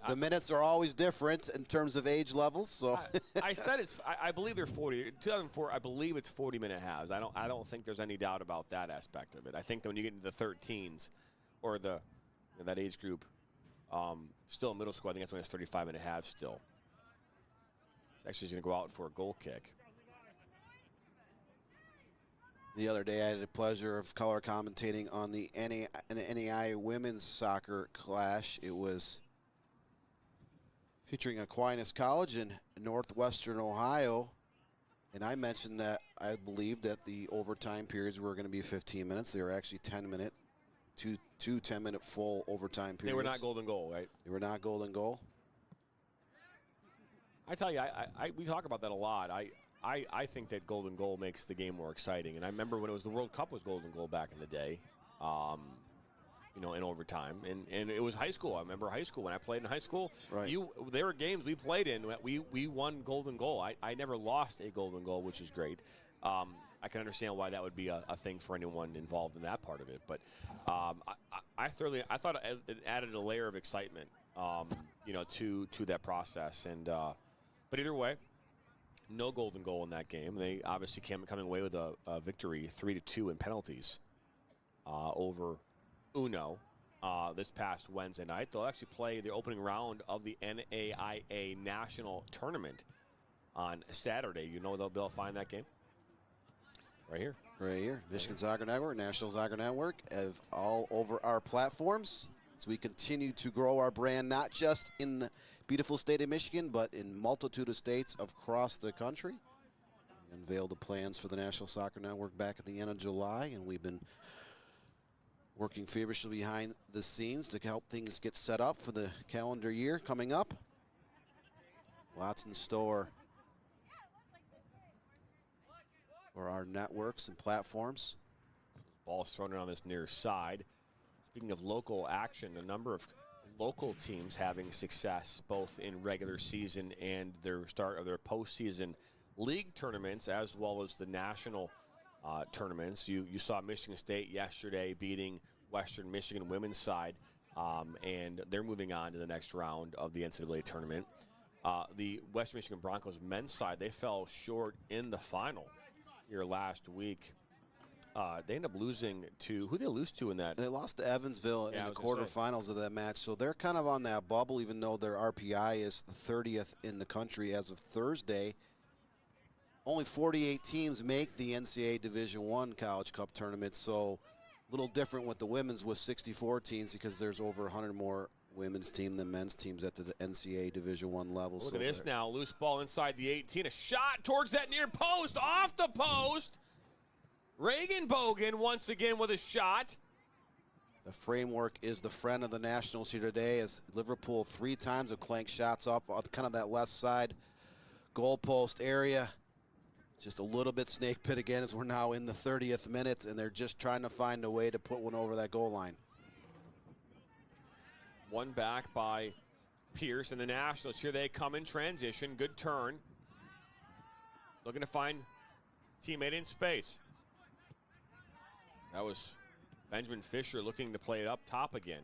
The minutes are always different in terms of age levels. So I said I believe they're 40. 2004, I believe it's 40-minute halves. I don't think there's any doubt about that aspect of it. I think that when you get into the 13s or that age group, still in middle school, I think that's when it's 35-minute halves still. It's actually going to go out for a goal kick. The other day, I had the pleasure of color commentating on the NAI women's soccer clash. It was featuring Aquinas College in northwestern Ohio. And I mentioned that I believed that the overtime periods were going to be 15 minutes. They were actually 10-minute, two 10-minute full overtime periods. They were not golden goal, right? They were not golden goal. I tell you, we talk about that a lot. I think that golden goal makes the game more exciting. And I remember when it was the World Cup was golden goal back in the day, in overtime. And it was high school. I remember high school. When I played in high school, right. There were games we played in. We won golden goal. I never lost a golden goal, which is great. I can understand why that would be a thing for anyone involved in that part of it. But I thought it added a layer of excitement, to that process. And but either way, no golden goal in that game. They obviously coming away with a victory, 3-2 in penalties over Uno this past Wednesday night. They'll actually play the opening round of the NAIA National Tournament on Saturday. You know they'll be able to find that game? Right here. Right here. Michigan Soccer Network, National Soccer Network, all over our platforms. As we continue to grow our brand, not just in the beautiful state of Michigan, but in multitude of states across the country. We unveiled the plans for the National Soccer Network back at the end of July, and we've been working feverishly behind the scenes to help things get set up for the calendar year coming up. Lots in store. for our networks and platforms. Ball's thrown in on this near side. Speaking of local action, a number of local teams having success both in regular season and their start of their postseason league tournaments, as well as the national tournaments. You saw Michigan State yesterday beating Western Michigan women's side, and they're moving on to the next round of the NCAA tournament. The Western Michigan Broncos men's side, they fell short in the final here last week. They ended up losing to, who did they lose to in that? They lost to Evansville in the quarterfinals of that match, so they're kind of on that bubble, even though their RPI is the 30th in the country as of Thursday. Only 48 teams make the NCAA Division I College Cup tournament, so a little different with the women's with 64 teams because there's over 100 more women's team than men's teams at the NCAA Division I level. Look at this now, loose ball inside the 18, a shot towards that near post, off the post. Reagan Bogan once again with a shot. The framework is the friend of the Nationals here today as Liverpool 3 times have clanked shots off kind of that left side goalpost area. Just a little bit snake pit again as we're now in the 30th minute, and they're just trying to find a way to put one over that goal line. One back by Pierce and the Nationals. Here they come in transition. Good turn. Looking to find teammate in space. That was Benjamin Fisher looking to play it up top again.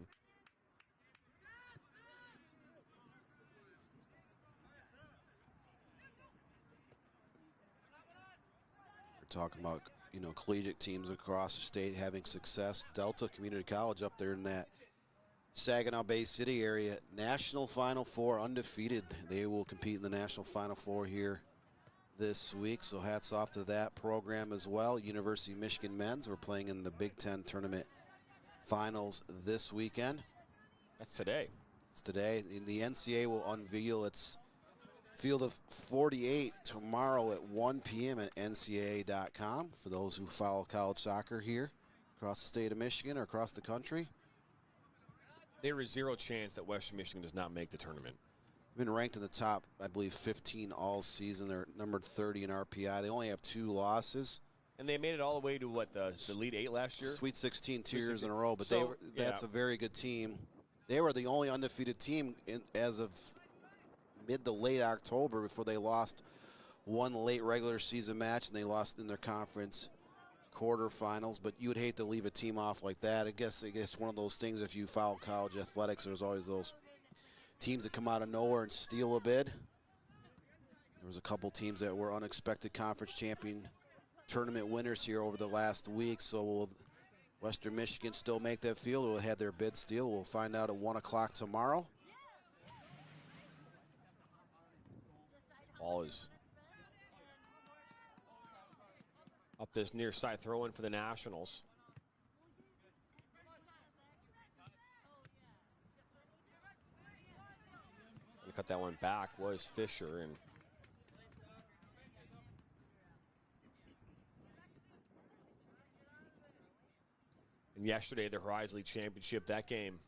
We're talking about, collegiate teams across the state having success. Delta Community College up there in that Saginaw Bay City area. National Final Four, undefeated. They will compete in the National Final Four here this week, so hats off to that program as well. University of Michigan men's, we're playing in the Big Ten tournament finals this weekend. That's today. It's today. The NCAA will unveil its Field of 48 tomorrow at 1 p.m. at ncaa.com for those who follow college soccer here across the state of Michigan or across the country. There is zero chance that Western Michigan does not make the tournament. Been ranked in the top, I believe, 15 all season. They're numbered 30 in RPI. They only have 2 losses. And they made it all the way to what, the Elite 8 last year? Sweet 16 2 years in a row, but so, that's a very good team. They were the only undefeated team as of mid to late October before they lost one late regular season match, and they lost in their conference quarterfinals. But you would hate to leave a team off like that. I guess one of those things, if you follow college athletics, there's always those teams that come out of nowhere and steal a bid. There was a couple teams that were unexpected conference champion tournament winners here over the last week. So will Western Michigan still make that field? Will have their bid steal? We'll find out at 1 o'clock tomorrow. Ball is up this near side throw in for the Nationals. Trying to cut that one back was Fisher, and yesterday the Horizon League Championship, that game,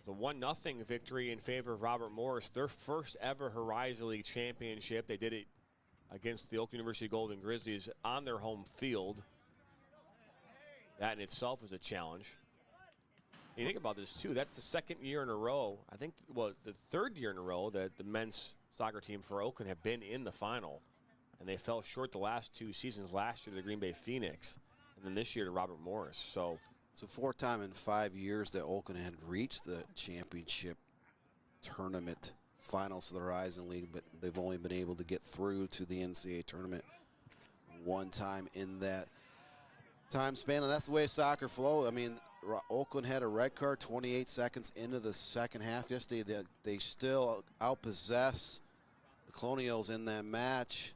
the 1-0 victory in favor of Robert Morris, their first ever Horizon League Championship. They did it against the Oak University Golden Grizzlies on their home field. That in itself was a challenge. And you think about this too, that's the second year in a row, I think, well, the third year in a row that the men's soccer team for Oakland have been in the final. And they fell short the last 2 seasons, last year to the Green Bay Phoenix, and then this year to Robert Morris. So it's the 4th time in 5 years that Oakland had reached the championship tournament finals of the Horizon League, but they've only been able to get through to the NCAA tournament 1 time in that time span, and that's the way soccer flows. I mean, Oakland had a red card 28 seconds into the second half yesterday. They still outpossess the Colonials in that match.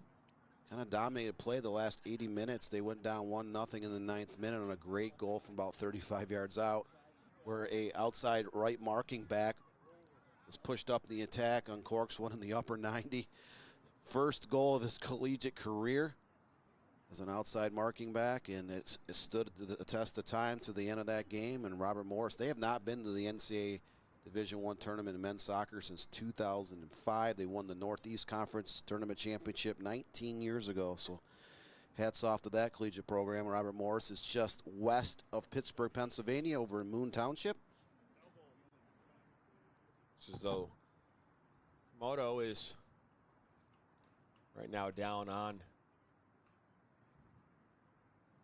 Kind of dominated play the last 80 minutes. They went down 1-0 in the 9th minute on a great goal from about 35 yards out, where a outside right marking back was pushed up the attack, uncorks one in the upper 90. First goal of his collegiate career as an outside marking back, and it stood the test of time to the end of that game. And Robert Morris, they have not been to the NCAA Division I tournament in men's soccer since 2005. They won the Northeast Conference Tournament Championship 19 years ago. So hats off to that collegiate program. Robert Morris is just west of Pittsburgh, Pennsylvania, over in Moon Township. It's as though Komodo is right now down on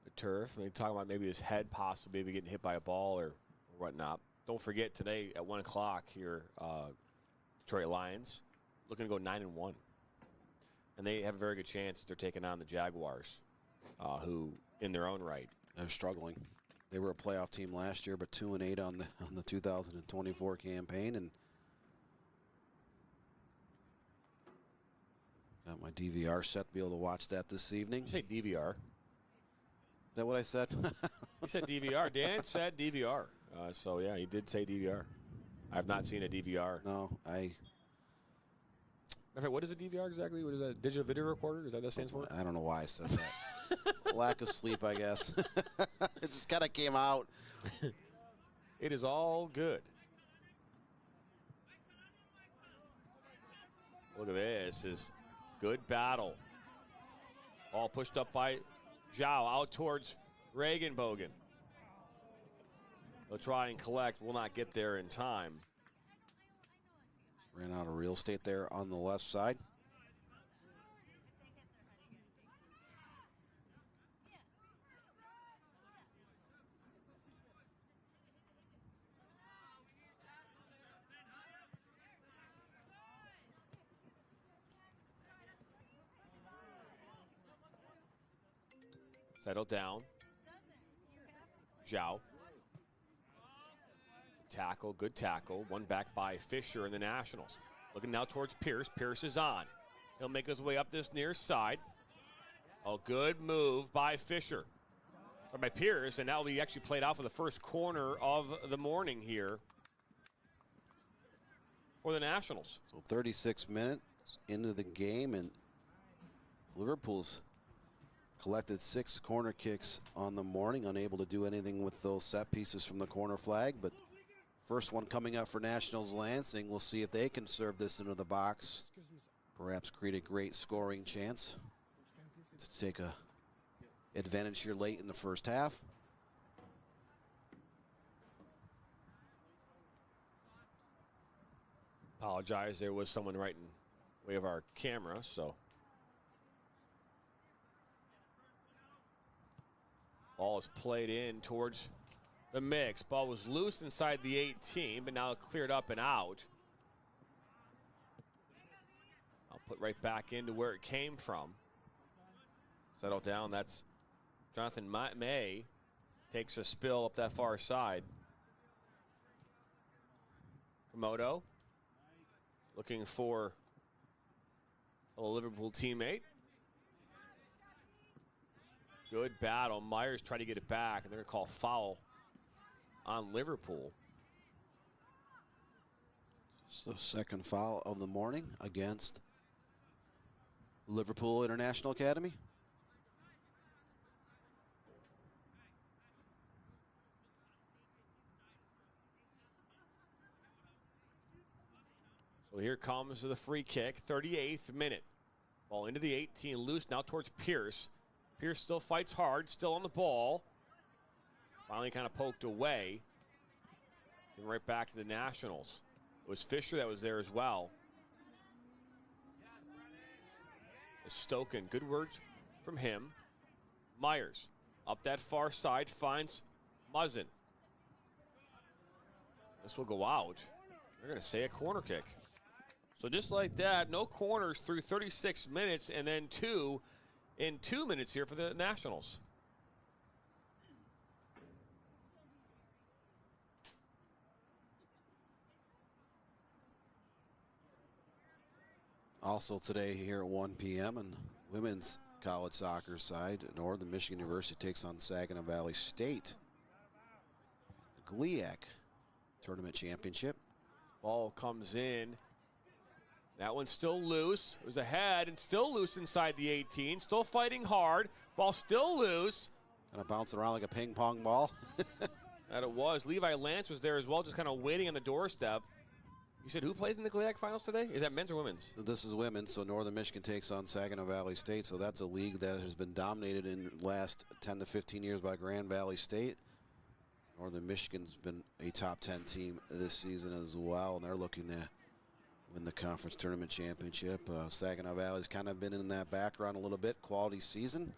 the turf. I mean, talking about maybe his head possibly maybe getting hit by a ball or whatnot. Don't forget today at 1 o'clock here, Detroit Lions looking to go 9-1. And they have a very good chance they're taking on the Jaguars, who in their own right. They're struggling. They were a playoff team last year, but 2-8 on the 2024 campaign. And got my DVR set to be able to watch that this evening. You say DVR? Is that what I said? He said DVR. Dan said DVR. So, yeah, he did say DVR. I have not seen a DVR. No, What is a DVR exactly? What is that? Digital video recorder? Is that what that stands for? I don't know why I said that. Lack of sleep, I guess. It just kind of came out. It is all good. Look at this. Is good battle. All pushed up by Zhao out towards Regenbogen. They'll try and collect. Will not get there in time. Ran out of real estate there on the left side. Settle down. Zhao. Tackle, good tackle. One back by Fisher in the Nationals. Looking now towards Pierce. Pierce is on. He'll make his way up this near side. Oh, good move by Fisher. Or by Pierce, and that will be actually played out for the first corner of the morning here for the Nationals. So 36 minutes into the game, and Liverpool's collected 6 corner kicks on the morning, unable to do anything with those set pieces from the corner flag, but first one coming up for Nationals Lansing. We'll see if they can serve this into the box. Perhaps create a great scoring chance to take a advantage here late in the first half. Apologize, there was someone right in the way of our camera, so. Ball is played in towards the mix. Ball was loose inside the 18, but now cleared up and out. I'll put right back into where it came from. Settle down. That's Jonathan May. Takes a spill up that far side. Komodo looking for a Liverpool teammate. Good battle. Myers tried to get it back, and they're going to call foul on Liverpool. It's the second foul of the morning against Liverpool International Academy. So here comes the free kick, 38th minute. Ball into the 18, loose now towards Pierce. Pierce still fights hard, still on the ball. Finally kind of poked away. Then right back to the Nationals. It was Fisher that was there as well. Stoken, good words from him. Myers up that far side, finds Muzzin. This will go out. They're going to say a corner kick. So just like that, no corners through 36 minutes, and then 2 in 2 minutes here for the Nationals. Also today here at 1 p.m. and women's college soccer side, Northern Michigan University takes on Saginaw Valley State. The GLIAC Tournament Championship. Ball comes in. That one's still loose. It was ahead and still loose inside the 18. Still fighting hard. Ball still loose. Kind of bouncing around like a ping pong ball. That it was. Levi Lance was there as well, just kind of waiting on the doorstep. You said who plays in the GLIAC finals today? Is that men's or women's? This is women's, so Northern Michigan takes on Saginaw Valley State, so that's a league that has been dominated in the last 10 to 15 years by Grand Valley State. Northern Michigan's been a top 10 team this season as well, and they're looking to win the conference tournament championship. Saginaw Valley's kind of been in that background a little bit, quality season.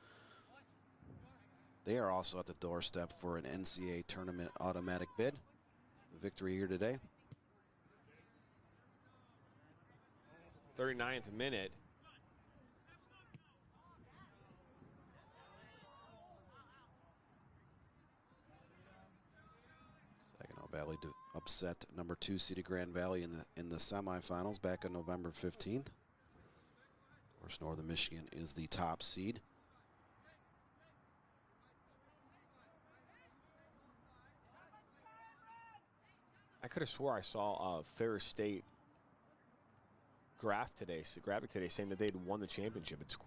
They are also at the doorstep for an NCAA tournament automatic bid. The victory here today. 39th minute. Saginaw Valley upset number 2 seeded Grand Valley in the semifinals back on November 15th. Of course, Northern Michigan is the top seed. I could have swore I saw Ferris State graphic today saying that they'd won the championship. It's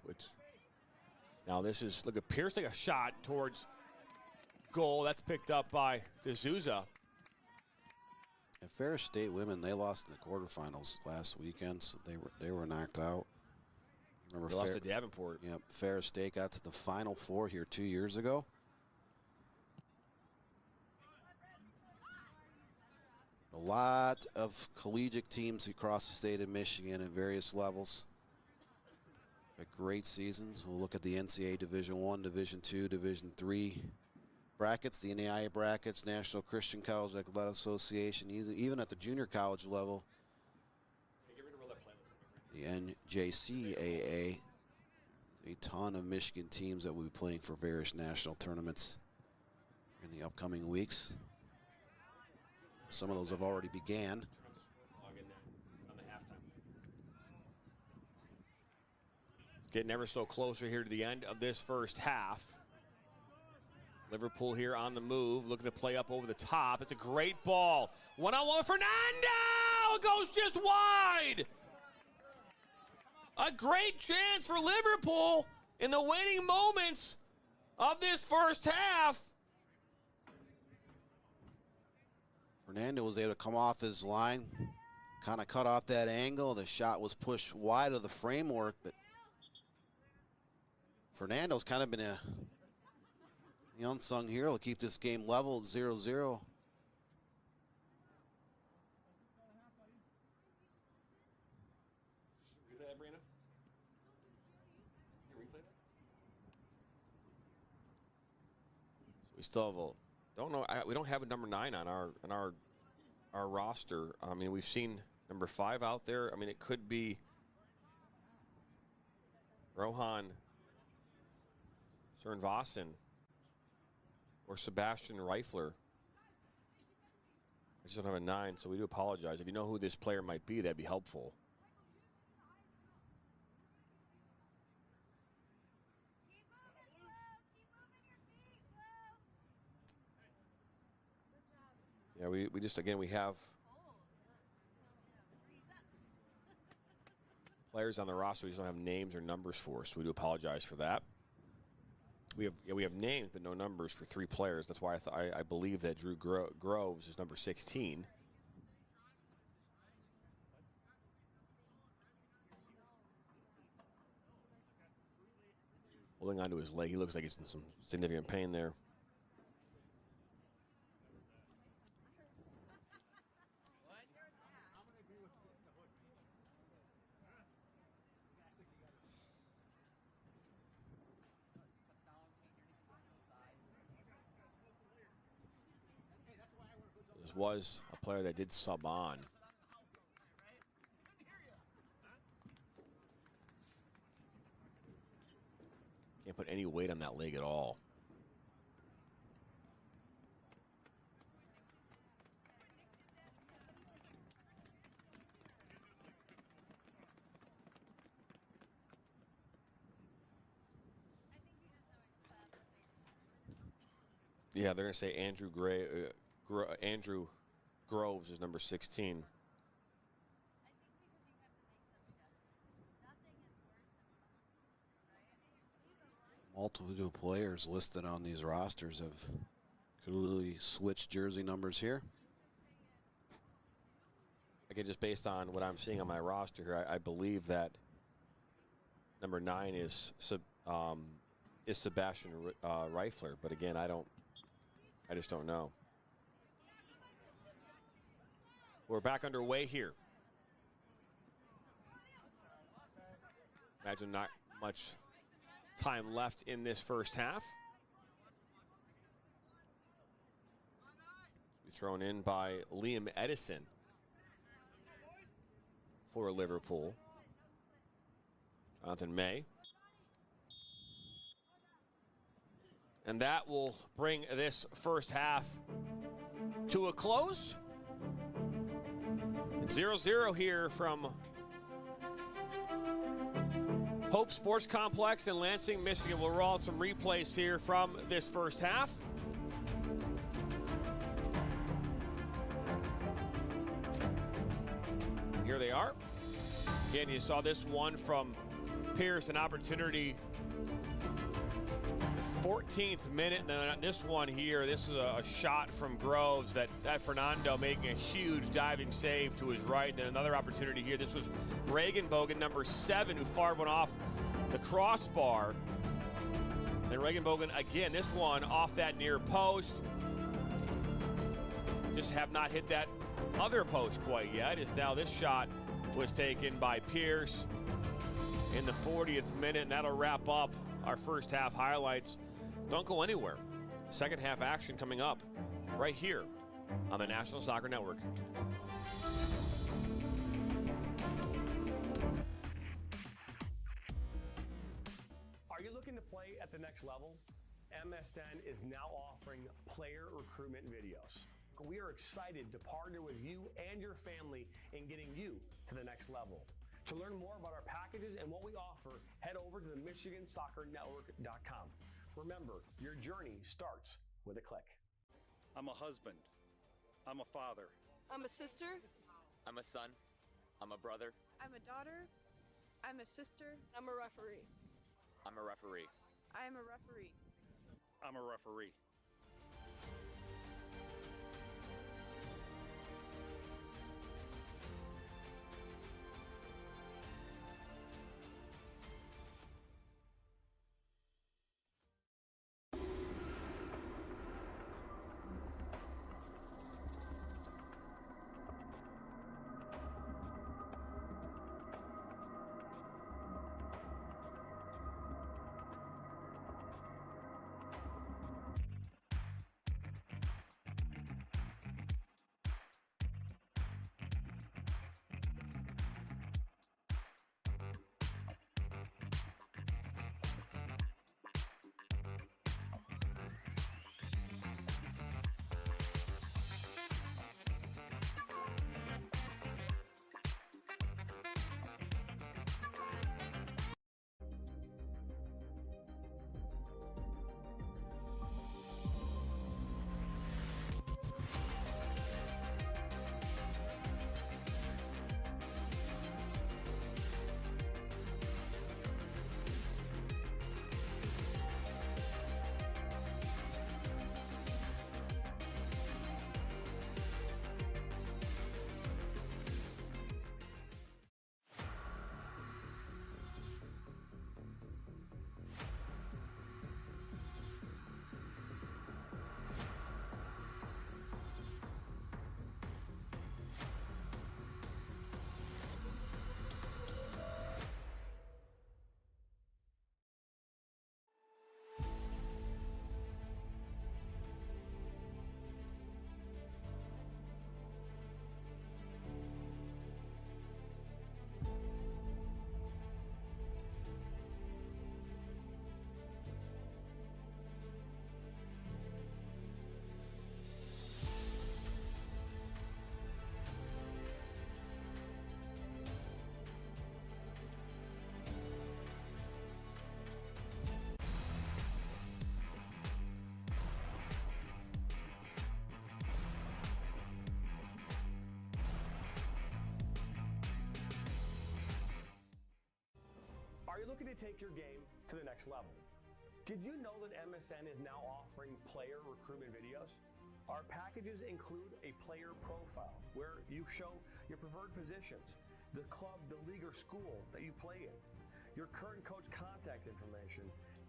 now this is, look at Pierce take a shot towards goal. That's picked up by D'Souza. And Ferris State women, they lost in the quarterfinals last weekend, so they were knocked out. Remember, They lost to Davenport. Yep, Ferris State got to the Final Four here 2 years ago. A lot of collegiate teams across the state of Michigan at various levels. Had great seasons. We'll look at the NCAA Division I, Division II, Division III brackets, the NAIA brackets, National Christian College Athletic Association, even at the junior college level. The NJCAA. A ton of Michigan teams that will be playing for various national tournaments in the upcoming weeks. Some of those have already began. Getting ever so closer here to the end of this first half. Liverpool here on the move, looking to play up over the top. It's a great ball. One-on-one, Fernando! It goes just wide! A great chance for Liverpool in the waning moments of this first half. Fernando was able to come off his line, kind of cut off that angle. The shot was pushed wide of the framework, but Fernando's kind of been a unsung hero to keep this game level at 0-0. Replay that, Brina? So we still have we don't have a number 9 on our roster. I mean, we've seen number 5 out there. I mean, it could be Rohan Sernvassen or Sebastian Reifler. I just don't have a 9, so we do apologize. If you know who this player might be, that'd be helpful. Yeah, we just, again, we have players on the roster we just don't have names or numbers for, so we do apologize for that. We have names but no numbers for 3 players. That's why I believe that Drew Groves is number 16. Holding onto his leg. He looks like he's in some significant pain there. This was a player that did sub on. Can't put any weight on that leg at all. Yeah, they're going to say Andrew Groves is number 16. Multiple players listed on these rosters have Cooley switch jersey numbers here. Again, just based on what I'm seeing on my roster here, I believe that number 9 is Sebastian Reifler, but again, I just don't know. We're back underway here. Imagine not much time left in this first half. Thrown in by Liam Edison for Liverpool. Jonathan May. And that will bring this first half to a close. It's 0-0 here from Hope Sports Complex in Lansing, Michigan. We'll roll out some replays here from this first half. Here they are. Again, you saw this one from Pierce, an opportunity. The 14th minute, and then this one here, this is a shot from Groves that Fernando making a huge diving save to his right. Then another opportunity here. This was Regenbogen, number 7, who fired one off the crossbar. Then Regenbogen again, this one off that near post. Just have not hit that other post quite yet, as now this shot was taken by Pierce in the 40th minute, and that'll wrap up our first half highlights. Don't go anywhere. Second half action coming up right here on the National Soccer Network. Are you looking to play at the next level? MSN is now offering player recruitment videos. We are excited to partner with you and your family in getting you to the next level. To learn more about our packages and what we offer, head over to the MichiganSoccerNetwork.com. Remember, your journey starts with a click. I'm a husband. I'm a father. I'm a sister. I'm a son. I'm a brother. I'm a daughter. I'm a sister. I'm a referee. I'm a referee. I am a referee. I'm a referee. Are you looking to take your game to the next level? Did you know that MSN is now offering player recruitment videos? Our packages include a player profile where you show your preferred positions, the club, the league, or school that you play in, your current coach contact information,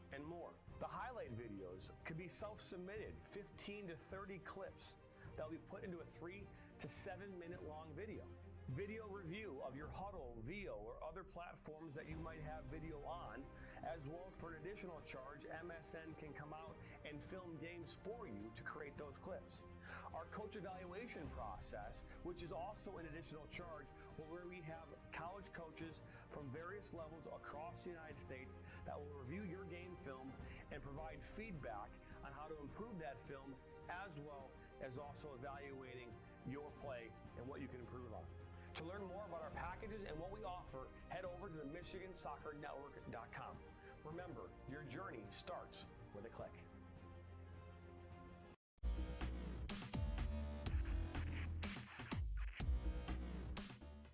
and more. The highlight videos could be self-submitted, 15 to 30 clips that will be put into a 3 to 7 minute long video. Video review of your Huddle, VO, or other platforms that you might have video on, as well as for an additional charge, MSN can come out and film games for you to create those clips. Our coach evaluation process, which is also an additional charge, where we have college coaches from various levels across the United States that will review your game film and provide feedback on how to improve that film, as well as also evaluating your play and what you can improve on. To learn more about our packages and what we offer, head over to the MichiganSoccerNetwork.com. Remember, your journey starts with a click.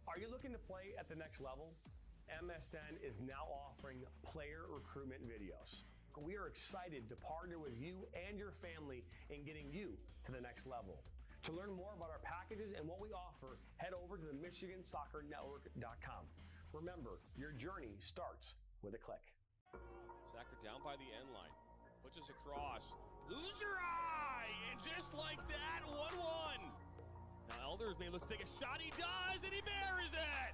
Are you looking to play at the next level? MSN is now offering player recruitment videos. We are excited to partner with you and your family in getting you to the next level. To learn more about our packages and what we offer, head over to the MichiganSoccerNetwork.com. Remember, your journey starts with a click. Sacker down by the end line. Pushes across. Loser eye! And just like that, 1-1. Now Elders may look to take a shot. He does, and he buries it!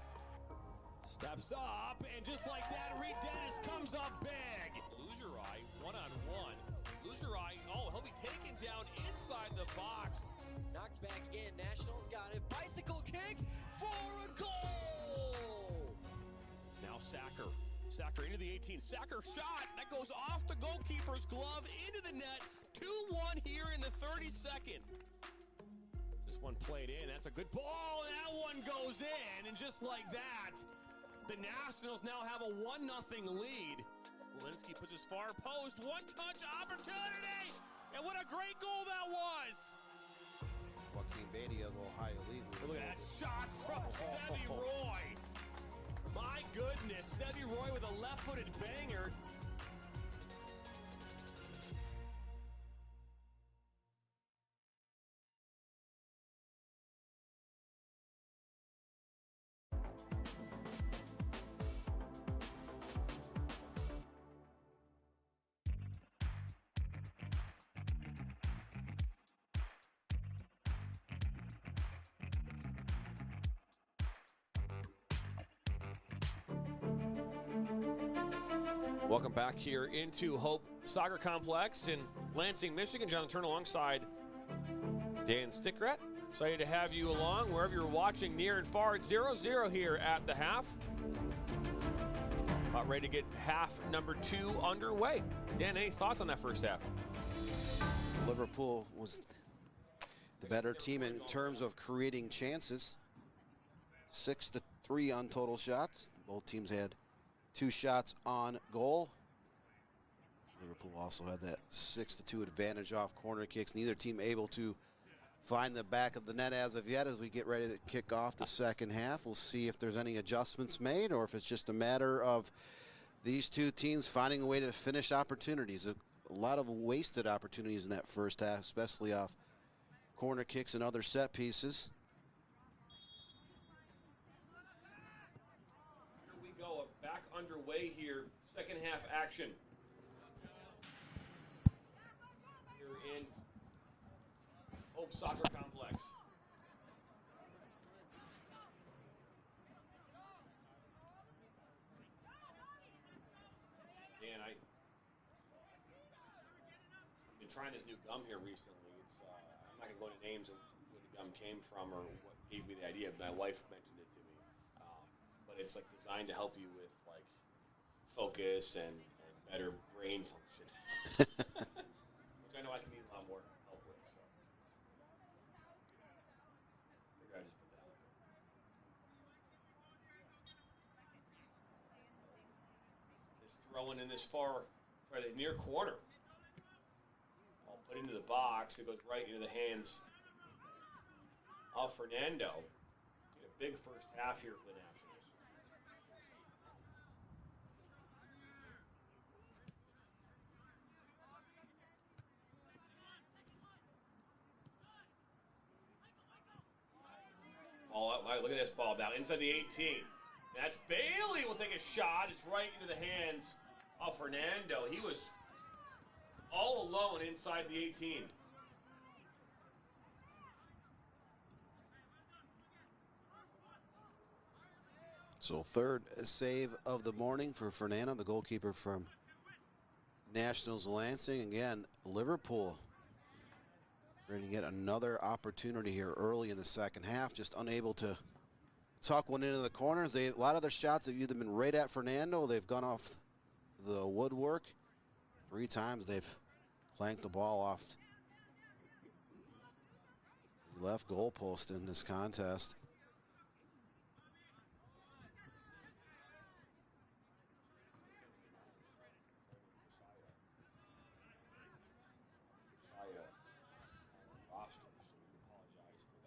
Steps up, and just like that, Reed Dennis comes up big. Loser eye, one-on-one. Loser eye, oh, he'll be taken down inside the box. Knocked back in, Nationals got it. Bicycle kick for a goal! Now Sacker. Sacker into the 18. Sacker shot. That goes off the goalkeeper's glove into the net. 2-1 here in the 32nd. This one played in. That's a good ball. And that one goes in. And just like that, the Nationals now have a 1-0 lead. Walensky puts his far post. One-touch opportunity. And what a great goal that was. Joaquin Beatty of Ohio lead. Look at that shot from Sevi Roy. My goodness, Sevi Roy with a left-footed banger. Welcome back here into Hope Soccer Complex in Lansing, Michigan. John Turner alongside Dan Stickrat. Excited to have you along wherever you're watching near and far. It's 0-0 here at the half. About ready to get half number 2 underway. Dan, any thoughts on that first half? Liverpool was the better team in terms of creating chances. 6-3 on total shots. Both teams had 2 shots on goal. Liverpool also had that 6-2 advantage off corner kicks. Neither team able to find the back of the net as of yet as we get ready to kick off the second half. We'll see if there's any adjustments made or if it's just a matter of these two teams finding a way to finish opportunities. A lot of wasted opportunities in that first half, especially off corner kicks and other set pieces. Go back underway here, second half action. Here in Hope Soccer Complex. Dan, I've been trying this new gum here recently. It's I'm not gonna go into names of where the gum came from or what gave me the idea. My wife mentioned it to me. But it's like designed to help you with like focus and better brain function, which I know I can need a lot more help with. So I figured I'd just put that out there. Just throwing in this this near corner. I'll put into the box. It goes right into the hands of Fernando. A big first half here for the Nationals. Oh, look at this ball down inside the 18. That's Bailey will take a shot. It's right into the hands of Fernando. He was all alone inside the 18. So third save of the morning for Fernando, the goalkeeper from Nationals Lansing. Again, Liverpool going to get another opportunity here early in the second half, just unable to tuck one into the corners. A lot of their shots have either been right at Fernando, they've gone off the woodwork. 3 times they've clanked the ball off the left goalpost in this contest.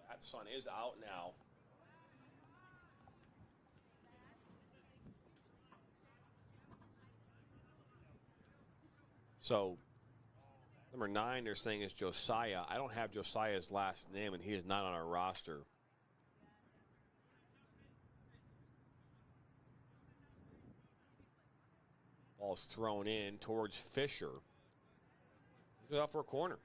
That sun is out now. So, number 9 they're saying is Josiah. I don't have Josiah's last name, and he is not on our roster. Ball's thrown in towards Fisher. He goes out for a corner.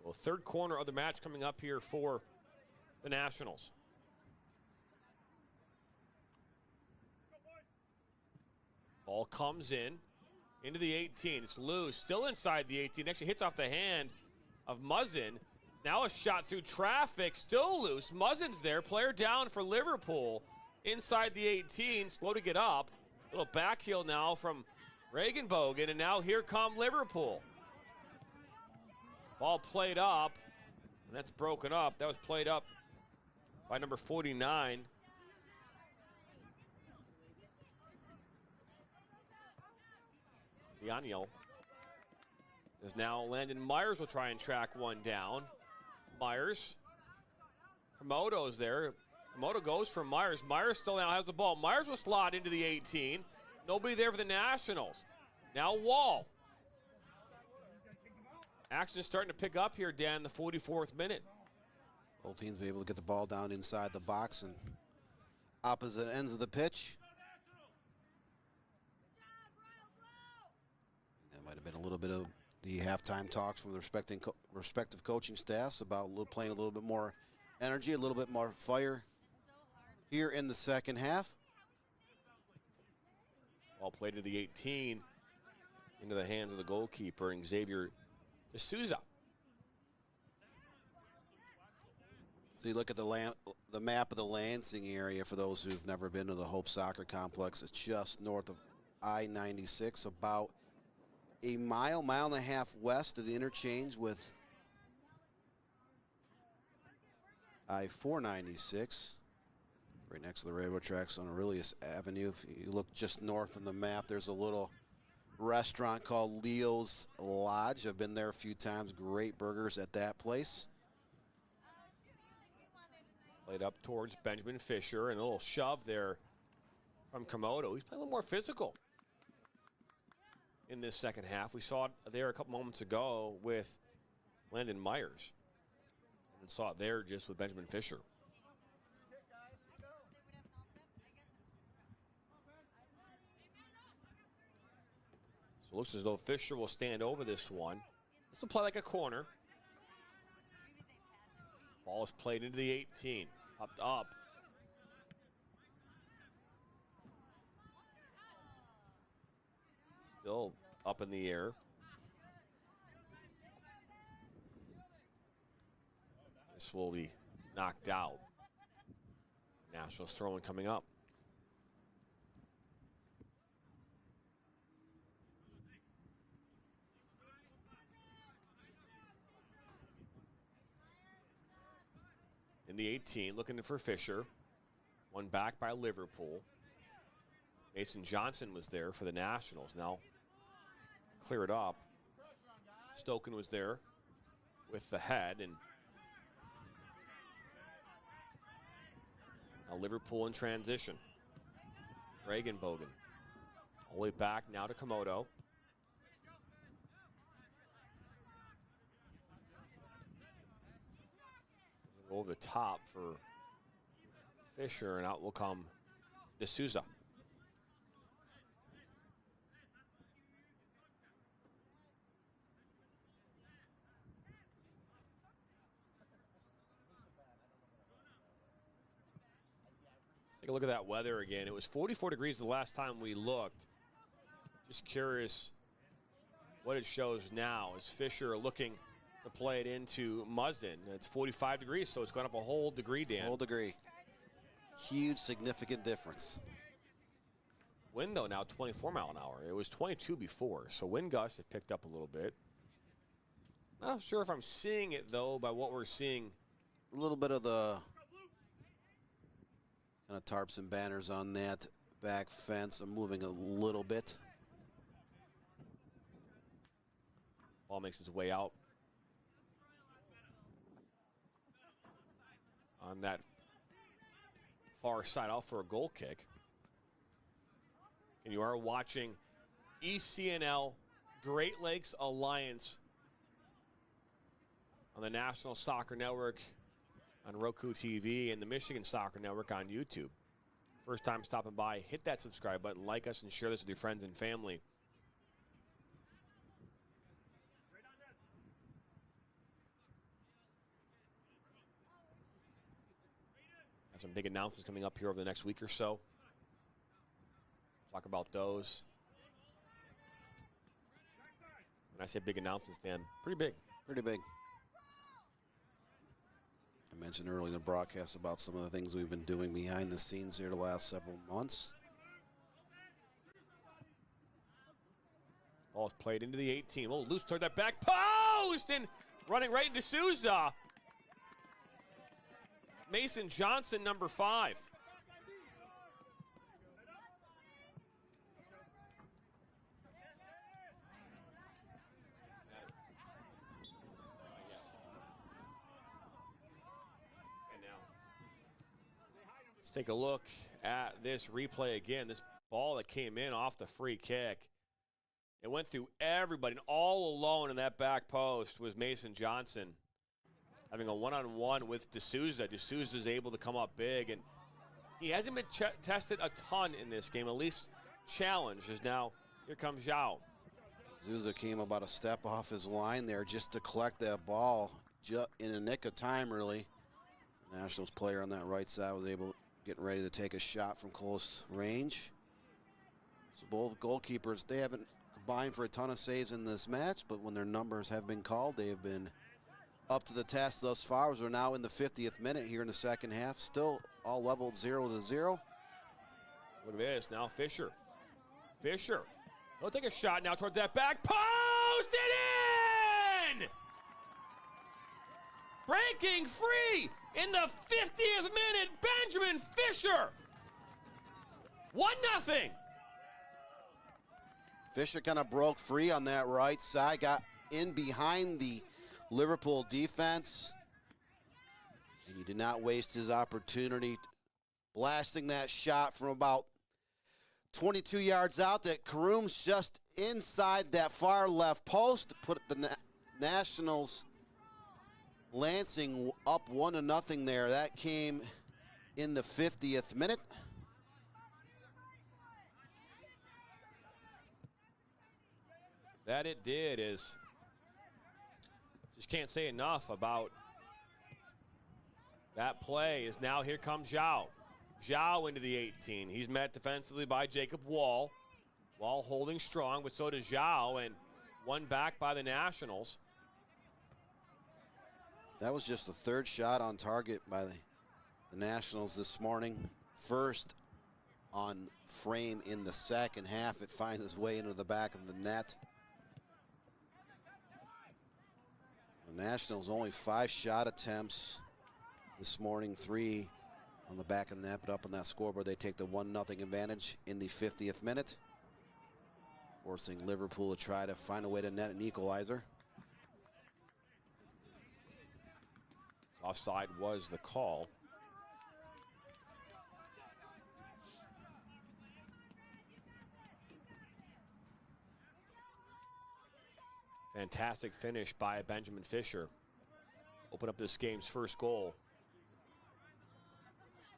Well, third corner of the match coming up here for the Nationals. Ball comes in into the 18. It's loose, still inside the 18. Actually hits off the hand of Muzzin. Now a shot through traffic, still loose. Muzzin's there, player down for Liverpool inside the 18. Slow to get up. Little back heel now from Regenbogen, and now here come Liverpool. Ball played up, and that's broken up. That was played up by number 49. Daniel. Is now Landon Myers will try and track one down. Myers. Komodo's there. Komodo goes for Myers. Myers still now has the ball. Myers will slot into the 18. Nobody there for the Nationals. Now Wall. Action is starting to pick up here, Dan, the 44th minute. Both teams will be able to get the ball down inside the box and opposite ends of the pitch. That might have been a little bit of the halftime talks from the respective coaching staffs about playing a little bit more energy, a little bit more fire here in the second half. Ball played to the 18, into the hands of the goalkeeper, and Xavier D'Souza. So you look at the map of the Lansing area for those who've never been to the Hope Soccer Complex. It's just north of I-96, about a mile and a half west of the interchange with I-496, right next to the railroad tracks on Aurelius Avenue. If you look just north on the map, there's a little restaurant called Leo's Lodge. I've been there a few times. Great burgers at that place. Played up towards Benjamin Fisher, and a little shove there from Komodo. He's playing a little more physical in this second half. We saw it there a couple moments ago with Landon Myers, and saw it there just with Benjamin Fisher. So it looks as though Fisher will stand over this one. This will play like a corner. Ball is played into the 18. Popped up. Still up in the air. This will be knocked out. Nationals throwing coming up. In the 18, looking for Fisher. One back by Liverpool. Mason Johnson was there for the Nationals. Now clear it up. Stoken was there with the head, and now Liverpool in transition. Regenbogen. All the way back now to Komodo. Over the top for Fisher, and out will come D'Souza. Let's take a look at that weather again. It was 44 degrees the last time we looked. Just curious what it shows now. Is Fisher looking to play it into Muzzin? It's 45 degrees, so it's gone up a whole degree, Dan. Whole degree. Huge, significant difference. Wind, though, now 24 mile an hour. It was 22 before, so wind gusts have picked up a little bit. Not sure if I'm seeing it, though, by what we're seeing. A little bit of the kind of tarps and banners on that back fence. I'm moving a little bit. Ball makes its way out on that far side, out for a goal kick. And you are watching ECNL Great Lakes Alliance on the National Soccer Network on Roku TV and the Michigan Soccer Network on YouTube. First time stopping by, hit that subscribe button, like us, and share this with your friends and family. Got some big announcements coming up here over the next week or so. Talk about those. When I say big announcements, Dan, pretty big. Pretty big. I mentioned earlier in the broadcast about some of the things we've been doing behind the scenes here the last several months. Ball is played into the 18. Oh, loose toward that back post and running right into Souza. Mason Johnson, number 5. Let's take a look at this replay again. This ball that came in off the free kick. It went through everybody, and all alone in that back post was Mason Johnson, having a one-on-one with D'Souza. D'Souza's able to come up big, and he hasn't been tested a ton in this game, at least challenged. As now, here comes Zhao. D'Souza came about a step off his line there just to collect that ball in the nick of time, really. The Nationals player on that right side was able, getting ready to take a shot from close range. So both goalkeepers, they haven't combined for a ton of saves in this match, but when their numbers have been called, they have been up to the task thus far. As we're now in the 50th minute here in the second half. Still all leveled 0-0. Look at this, now Fisher. Fisher, he'll take a shot now towards that back post, and in! Breaking free in the 50th minute, Benjamin Fisher. 1-0. Fisher kind of broke free on that right side, got in behind the Liverpool defense, and he did not waste his opportunity blasting that shot from about 22 yards out. That Karoom's just inside that far left post to put the Nationals Lansing up 1-0 there. That came in the 50th minute. That it did. Is just can't say enough about that play. Is now here comes Zhao. Zhao into the 18. He's met defensively by Jacob Wall. Wall holding strong, but so does Zhao, and one back by the Nationals. That was just the third shot on target by the Nationals this morning. First on frame in the second half. It finds its way into the back of the net. The Nationals only 5 shot attempts this morning, 3 on the back of the net, but up on that scoreboard they take the 1-0 advantage in the 50th minute, forcing Liverpool to try to find a way to net an equalizer. Offside was the call. Fantastic finish by Benjamin Fisher. Open up this game's first goal.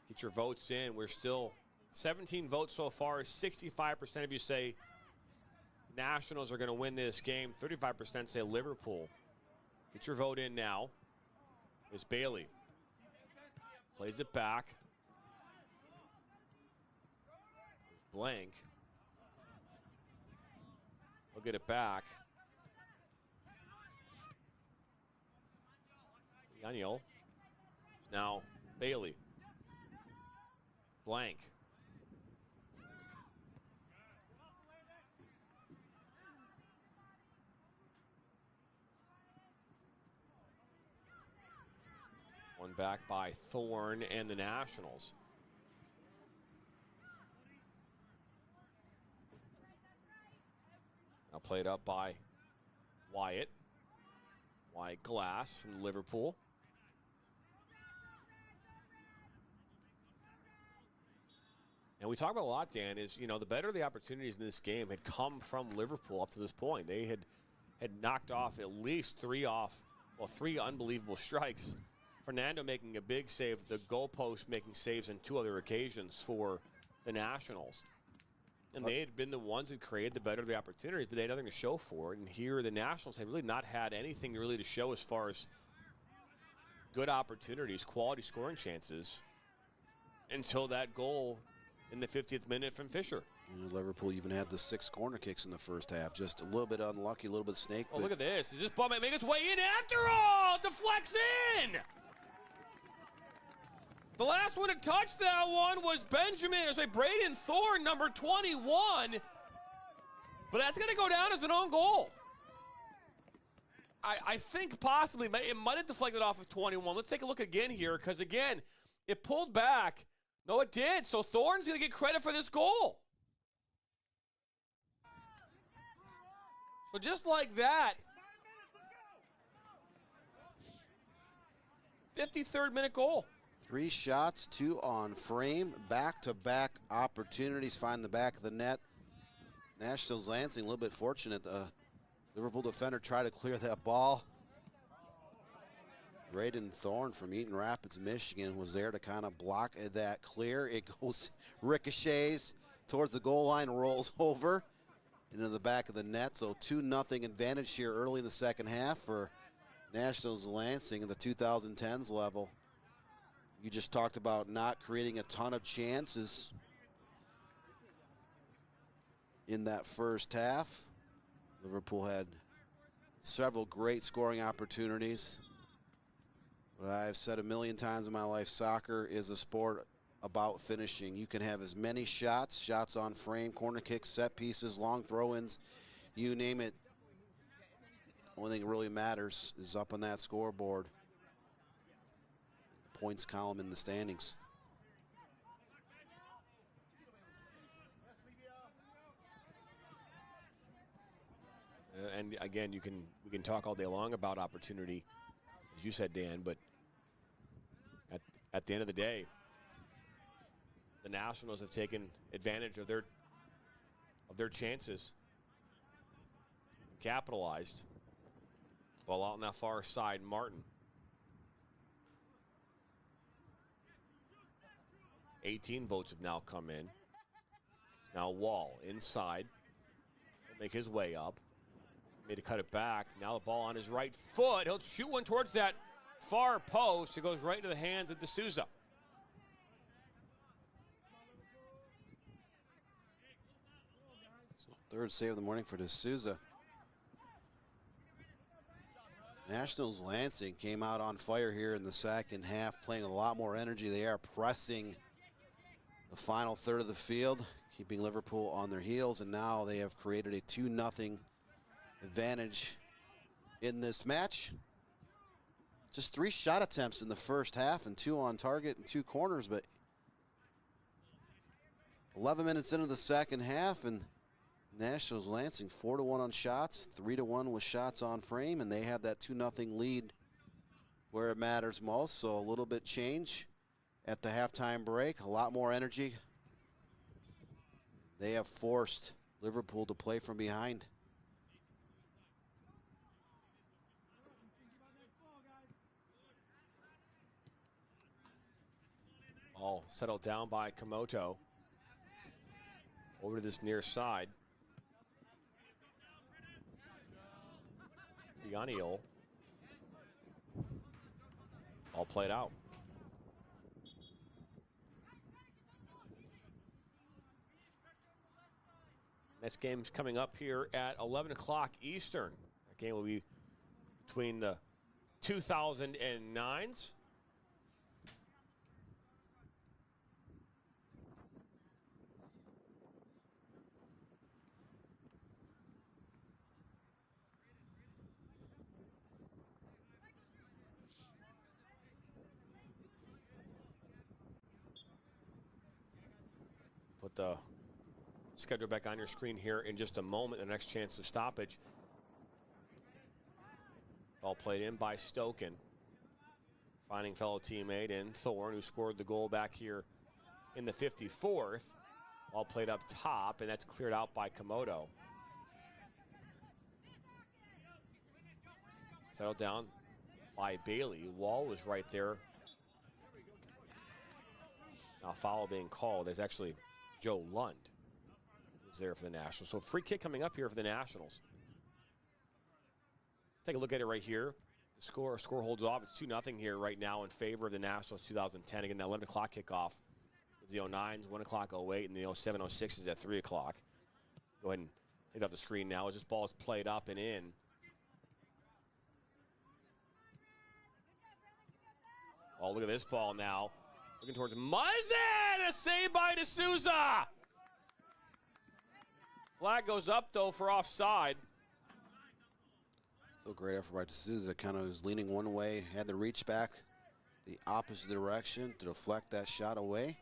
Get your votes in. We're still 17 votes so far. 65% of you say Nationals are going to win this game. 35% say Liverpool. Get your vote in now. It's Bailey. Plays it back. There's Blank. We'll get it back. Daniel. Now Bailey. Blank. One back by Thorne and the Nationals. Now played up by Wyatt. Wyatt Glass from Liverpool. And we talk about a lot, Dan, is, you know, the better the opportunities in this game had come from Liverpool up to this point. They had knocked off at least three unbelievable strikes. Fernando making a big save, the goalpost making saves on 2 other occasions for the Nationals. And they had been the ones that created the better the opportunities, but they had nothing to show for it. And here the Nationals have really not had anything really to show as far as good opportunities, quality scoring chances, until that goal in the 50th minute from Fisher. Liverpool even had the 6 corner kicks in the first half. Just a little bit unlucky, a little bit snake. Oh, look at this. Does this ball make its way in after all? Deflects in! The last one to touch that one was Braden Thorne, number 21. But that's going to go down as an own goal. I think possibly it might have deflected off of 21. Let's take a look again here, because, again, it pulled back. No, it did. So Thorne's going to get credit for this goal. So just like that, 53rd minute goal. 3 shots, 2 on frame, back-to-back opportunities, find the back of the net. Nationals Lansing a little bit fortunate. The Liverpool defender tried to clear that ball. Braden Thorne from Eaton Rapids, Michigan was there to kind of block that clear. It goes, ricochets towards the goal line, rolls over into the back of the net. So 2-0 advantage here early in the second half for Nationals Lansing in the 2010s level. You just talked about not creating a ton of chances in that first half. Liverpool had several great scoring opportunities. But I've said a million times in my life, soccer is a sport about finishing. You can have as many shots on frame, corner kicks, set pieces, long throw-ins, you name it. Only thing that really matters is up on that scoreboard. Points column in the standings. And again, we can talk all day long about opportunity, as you said, Dan, but at the end of the day, the Nationals have taken advantage of their chances, capitalized. Ball out on that far side, Martin. 18 votes have now come in. It's now Wall inside. He'll make his way up. Made to cut it back. Now the ball on his right foot. He'll shoot one towards that far post. It goes right into the hands of D'Souza. So 3rd save of the morning for D'Souza. Nationals Lansing came out on fire here in the second half, playing a lot more energy. They are pressing the final third of the field, keeping Liverpool on their heels, and now they have created a 2-0 advantage in this match. Just 3 shot attempts in the first half and 2 on target and 2 corners, but 11 minutes into the second half, and Nationals Lansing 4-1 on shots, 3-1 with shots on frame, and they have that 2-0 lead where it matters most. So a little bit change at the halftime break, a lot more energy. They have forced Liverpool to play from behind. All settled down by Komoto. Over to this near side. Bianiel. All played out. Next game's coming up here at 11 o'clock Eastern. That game will be between the 2009s. Put the schedule back on your screen here in just a moment. The next chance of stoppage. Ball played in by Stoken. Finding fellow teammate in Thorne, who scored the goal back here in the 54th. Ball played up top, and that's cleared out by Komodo. Settled down by Bailey. Wall was right there. Now foul being called. There's actually Joe Lund who's there for the Nationals. So free kick coming up here for the Nationals. Take a look at it right here. The score holds off. It's 2-0 here right now in favor of the Nationals 2010. Again, that 11 o'clock kickoff is the 09s, 1 o'clock 08, and the 07, 06 is at 3 o'clock. Go ahead and take it off the screen now as this ball is played up and in. Oh, look at this ball now. Looking towards Muzzin! A save by D'Souza! Flag goes up, though, for offside. Still great effort by D'Souza. Kind of was leaning one way, had to reach back the opposite direction to deflect that shot away.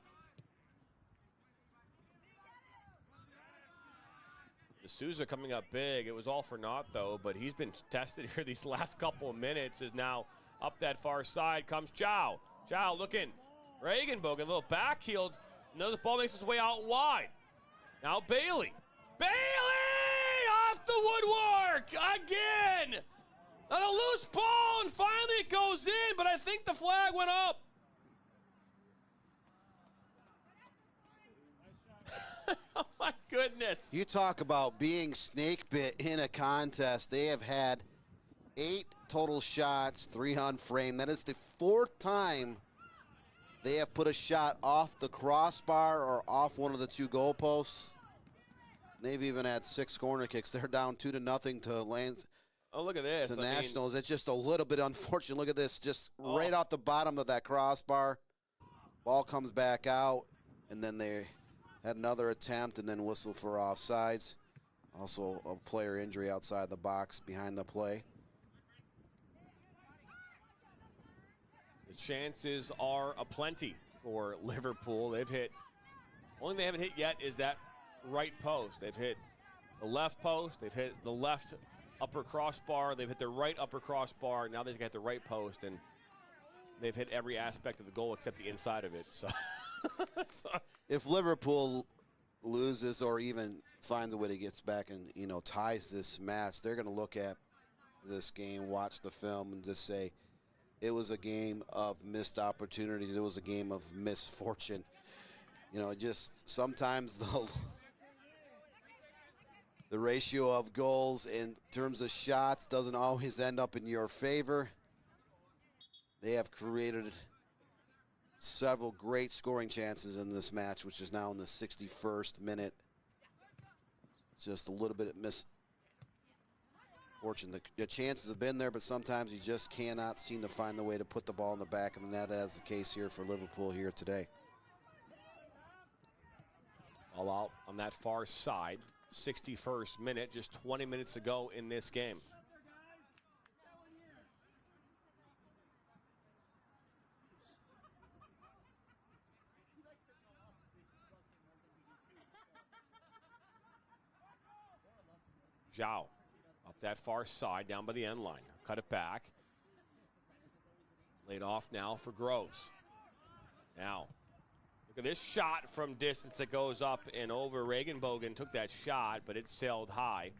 D'Souza coming up big. It was all for naught, though, but he's been tested here these last couple of minutes. Is now up that far side comes Chow. Chow looking. Regenbogen, a little backheeled. Another ball makes its way out wide. Now Bailey. Bailey off the woodwork again. On a loose ball, and finally it goes in, but I think the flag went up. Oh my goodness. You talk about being snake bit in a contest. They have had 8 total shots, 3 on frame. That is the 4th time they have put a shot off the crossbar or off one of the 2 goalposts. They've even had 6 corner kicks. They're down 2-0 to Lance. Oh, look at this. The Nationals. It's just a little bit unfortunate. Look at this. Just right off the bottom of that crossbar. Ball comes back out, and then they had another attempt and then whistle for offsides. Also a player injury outside the box behind the play. The chances are aplenty for Liverpool. They've hit, only thing they haven't hit yet is that right post. They've hit the left post. They've hit the left upper crossbar. They've hit the right upper crossbar. Now they've got the right post, and they've hit every aspect of the goal except the inside of it. So, if Liverpool loses or even finds a way to get back and ties this match, they're going to look at this game, watch the film, and just say it was a game of missed opportunities. It was a game of misfortune. Just sometimes the ratio of goals in terms of shots doesn't always end up in your favor. They have created several great scoring chances in this match, which is now in the 61st minute. Just a little bit of misfortune. The chances have been there, but sometimes you just cannot seem to find the way to put the ball in the back of the net, as the case here for Liverpool here today. all out on that far side. 61st minute, just 20 minutes ago in this game. Zhao up that far side, down by the end line. Cut it back. Laid off now for Groves. Now, look at this shot from distance that goes up and over. Regenbogen took that shot, but it sailed high.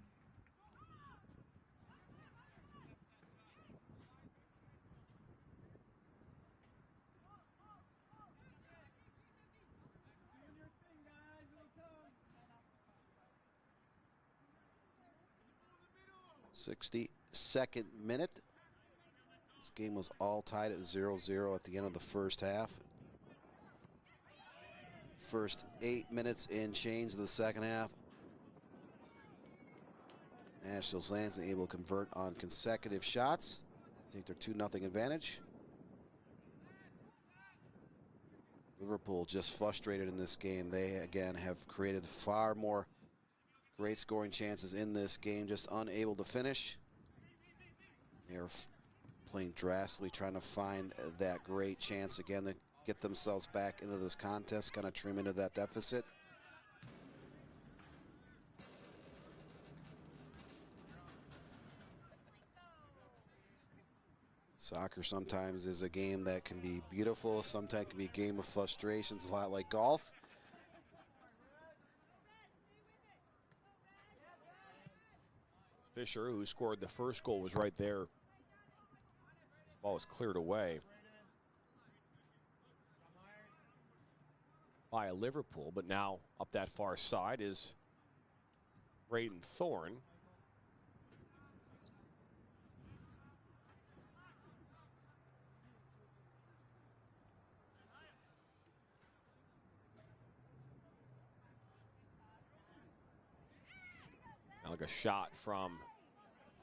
62nd minute. This game was all tied at 0-0 at the end of the first half. First 8 minutes in change of the second half. Nationals Lansing able to convert on consecutive shots. Take their 2-0 advantage. Liverpool just frustrated in this game. They, again, have created far more great scoring chances in this game, just unable to finish. They're playing drastically, trying to find that great chance again to get themselves back into this contest, kind of trim into that deficit. Soccer sometimes is a game that can be beautiful, sometimes can be a game of frustrations, a lot like golf. Fisher, who scored the first goal, was right there. This ball was cleared away by a Liverpool, but now up that far side is Braden Thorne. Now like a shot from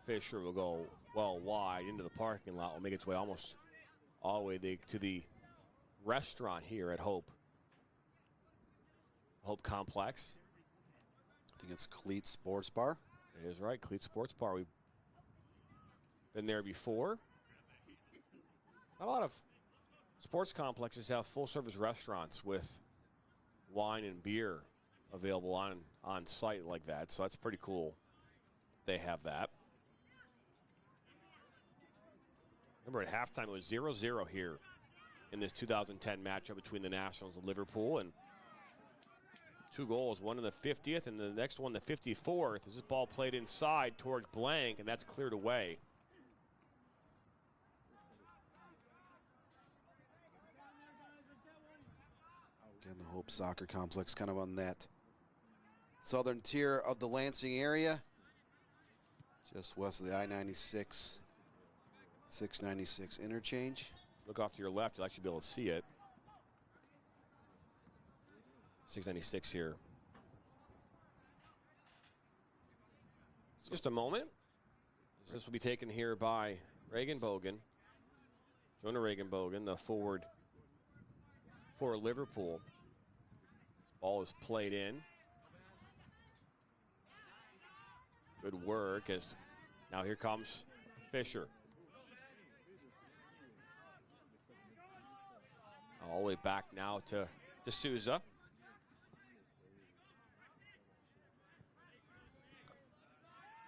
Fisher will go well wide into the parking lot. Will make its way almost all the way to the restaurant here at Hope Complex. I think it's Cleat Sports Bar. It is right, Cleat Sports Bar. We've been there before. Not a lot of sports complexes have full-service restaurants with wine and beer available on site like that, so that's pretty cool. They have that. Remember, at halftime it was 0-0 here in this 2010 matchup between the Nationals and Liverpool, and 2 goals, one in the 50th and the next one the 54th. This ball played inside towards Blank, and that's cleared away. Again, the Hope Soccer Complex kind of on that southern tier of the Lansing area, just west of the I-96, 696 interchange. Look off to your left, you'll actually be able to see it. 696 here. Just a moment. This will be taken here by Reagan Bogan. Jonah Reagan Bogan, the forward for Liverpool. This ball is played in. Good work as now here comes Fisher. All the way back now to D'Souza.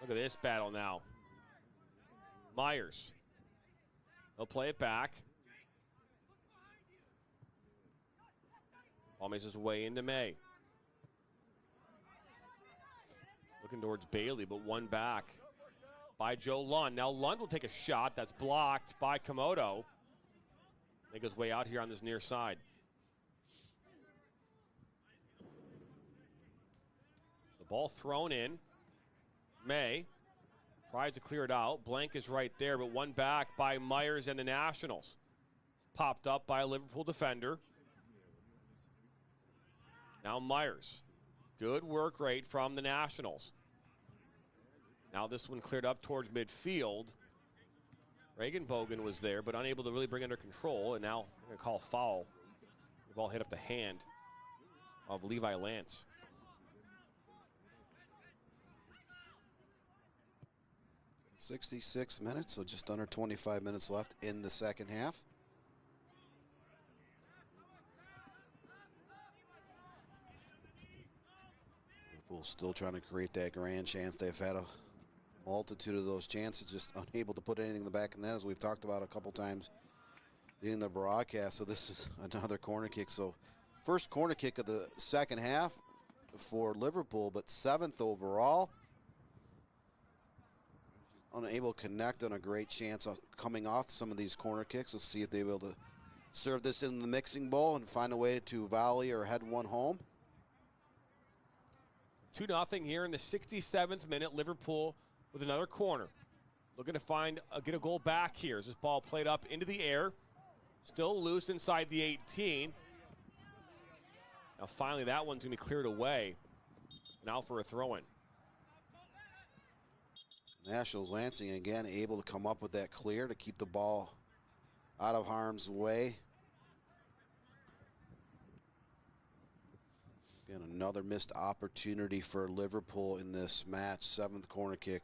Look at this battle now. Myers. He'll play it back. Ball makes his way into May. Looking towards Bailey, but one back by Joe Lund. Now Lund will take a shot. That's blocked by Komodo. Make his way out here on this near side. So ball thrown in. May tries to clear it out. Blank is right there, but one back by Myers and the Nationals. Popped up by a Liverpool defender. Now Myers. Good work rate from the Nationals. Now this one cleared up towards midfield. Reagan Bogan was there, but unable to really bring it under control, and now they're going to call foul. The ball hit off the hand of Levi Lance. .66 minutes, so just under 25 minutes left in the second half. Liverpool still trying to create that grand chance. They've had a multitude of those chances, just unable to put anything in the back of the net, as we've talked about a couple times in the broadcast. So this is another corner kick. So first corner kick of the second half for Liverpool, but 7th overall. Unable to connect on a great chance coming off some of these corner kicks. Let's see if they're able to serve this in the mixing bowl and find a way to volley or head one home. 2-0 here in the 67th minute. Liverpool with another corner. Looking to get a goal back here as this ball played up into the air. Still loose inside the 18. Now finally that one's going to be cleared away. Now for a throw-in. Nationals Lansing again able to come up with that clear to keep the ball out of harm's way. Again, another missed opportunity for Liverpool in this match. 7th corner kick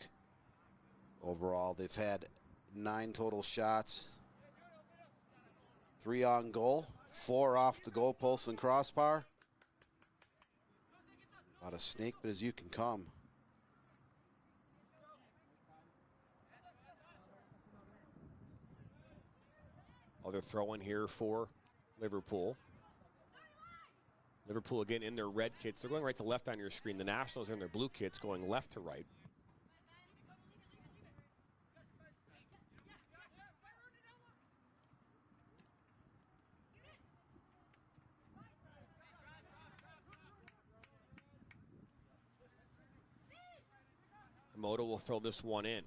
overall. They've had 9 total shots. 3 on goal, 4 off the goalpost and crossbar. About as snake bit as you can come. Other throw-in here for Liverpool. Liverpool again in their red kits. They're going right to left on your screen. The Nationals are in their blue kits going left to right. Komodo will throw this one in.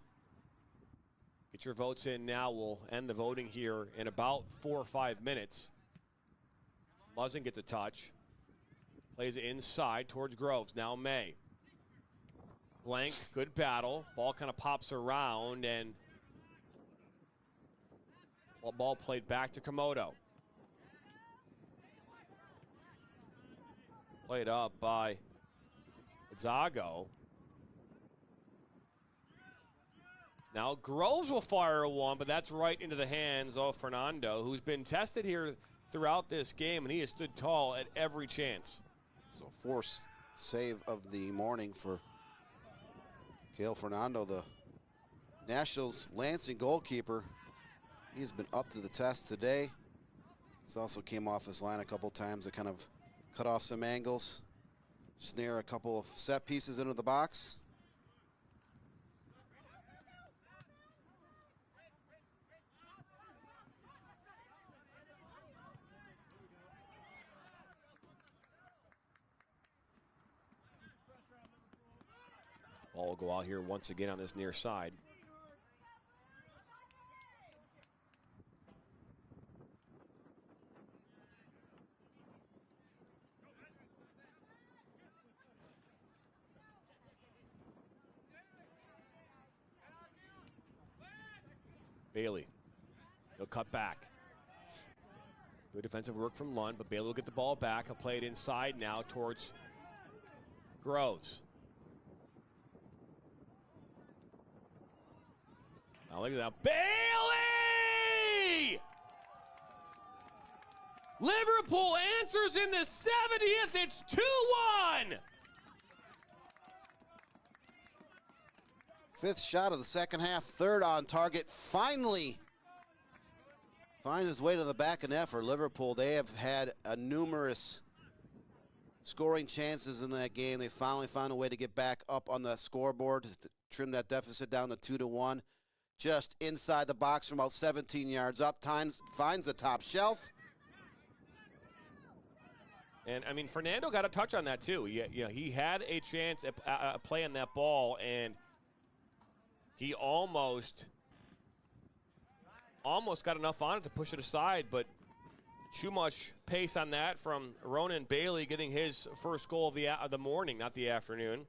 Get your votes in now. We'll end the voting here in about 4 or 5 minutes. Muzzin gets a touch. Plays inside towards Groves. Now May. Blank, good battle. Ball kind of pops around and ball played back to Komodo. Played up by Zago. Now Groves will fire one, but that's right into the hands of Fernando, who's been tested here throughout this game, and he has stood tall at every chance. So fourth save of the morning for Kale Fernando, the Nationals Lansing goalkeeper. He's been up to the test today. He's also came off his line a couple times to kind of cut off some angles, snare a couple of set pieces into the box. Ball will go out here once again on this near side. Bailey, he'll cut back. Good defensive work from Lund, but Bailey will get the ball back. He'll play it inside now towards Groves. Now look at that. Bailey! Liverpool answers in the 70th. It's 2-1. 5th shot of the second half, 3rd on target. Finally finds his way to the back of net for Liverpool. They have had numerous scoring chances in that game. They finally found a way to get back up on the scoreboard, to trim that deficit down to 2-1. Just inside the box from about 17 yards up. Finds the top shelf. And, I mean, Fernando got a touch on that, too. He had a chance at playing that ball, and he almost got enough on it to push it aside, but too much pace on that from Ronan Bailey getting his first goal of the morning, not the afternoon.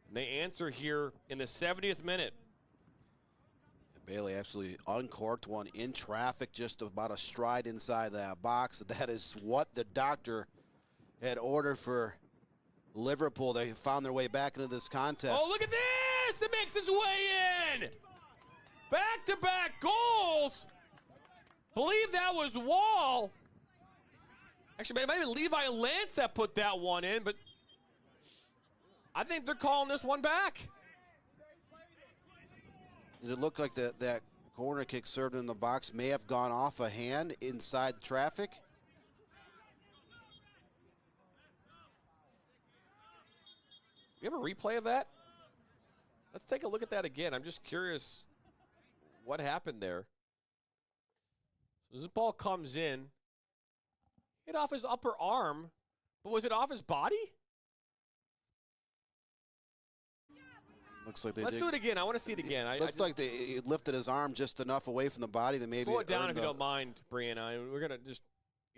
And they answer here in the 70th minute. Bailey absolutely uncorked one in traffic, just about a stride inside that box. That is what the doctor had ordered for Liverpool. They found their way back into this contest. Oh, look at this! It makes its way in! Back-to-back goals! Believe that was Wall. Actually, it might have been Levi Lance that put that one in, but I think they're calling this one back. Did it look like that corner kick served in the box may have gone off a hand inside traffic? You have a replay of that? Let's take a look at that again. I'm just curious what happened there. So this ball comes in, hit off his upper arm, but was it off his body? Looks like they Let's do it again. I want to see it again. Looks like they lifted his arm just enough away from the body that maybe slow it down if you don't mind, Brianna. We're gonna just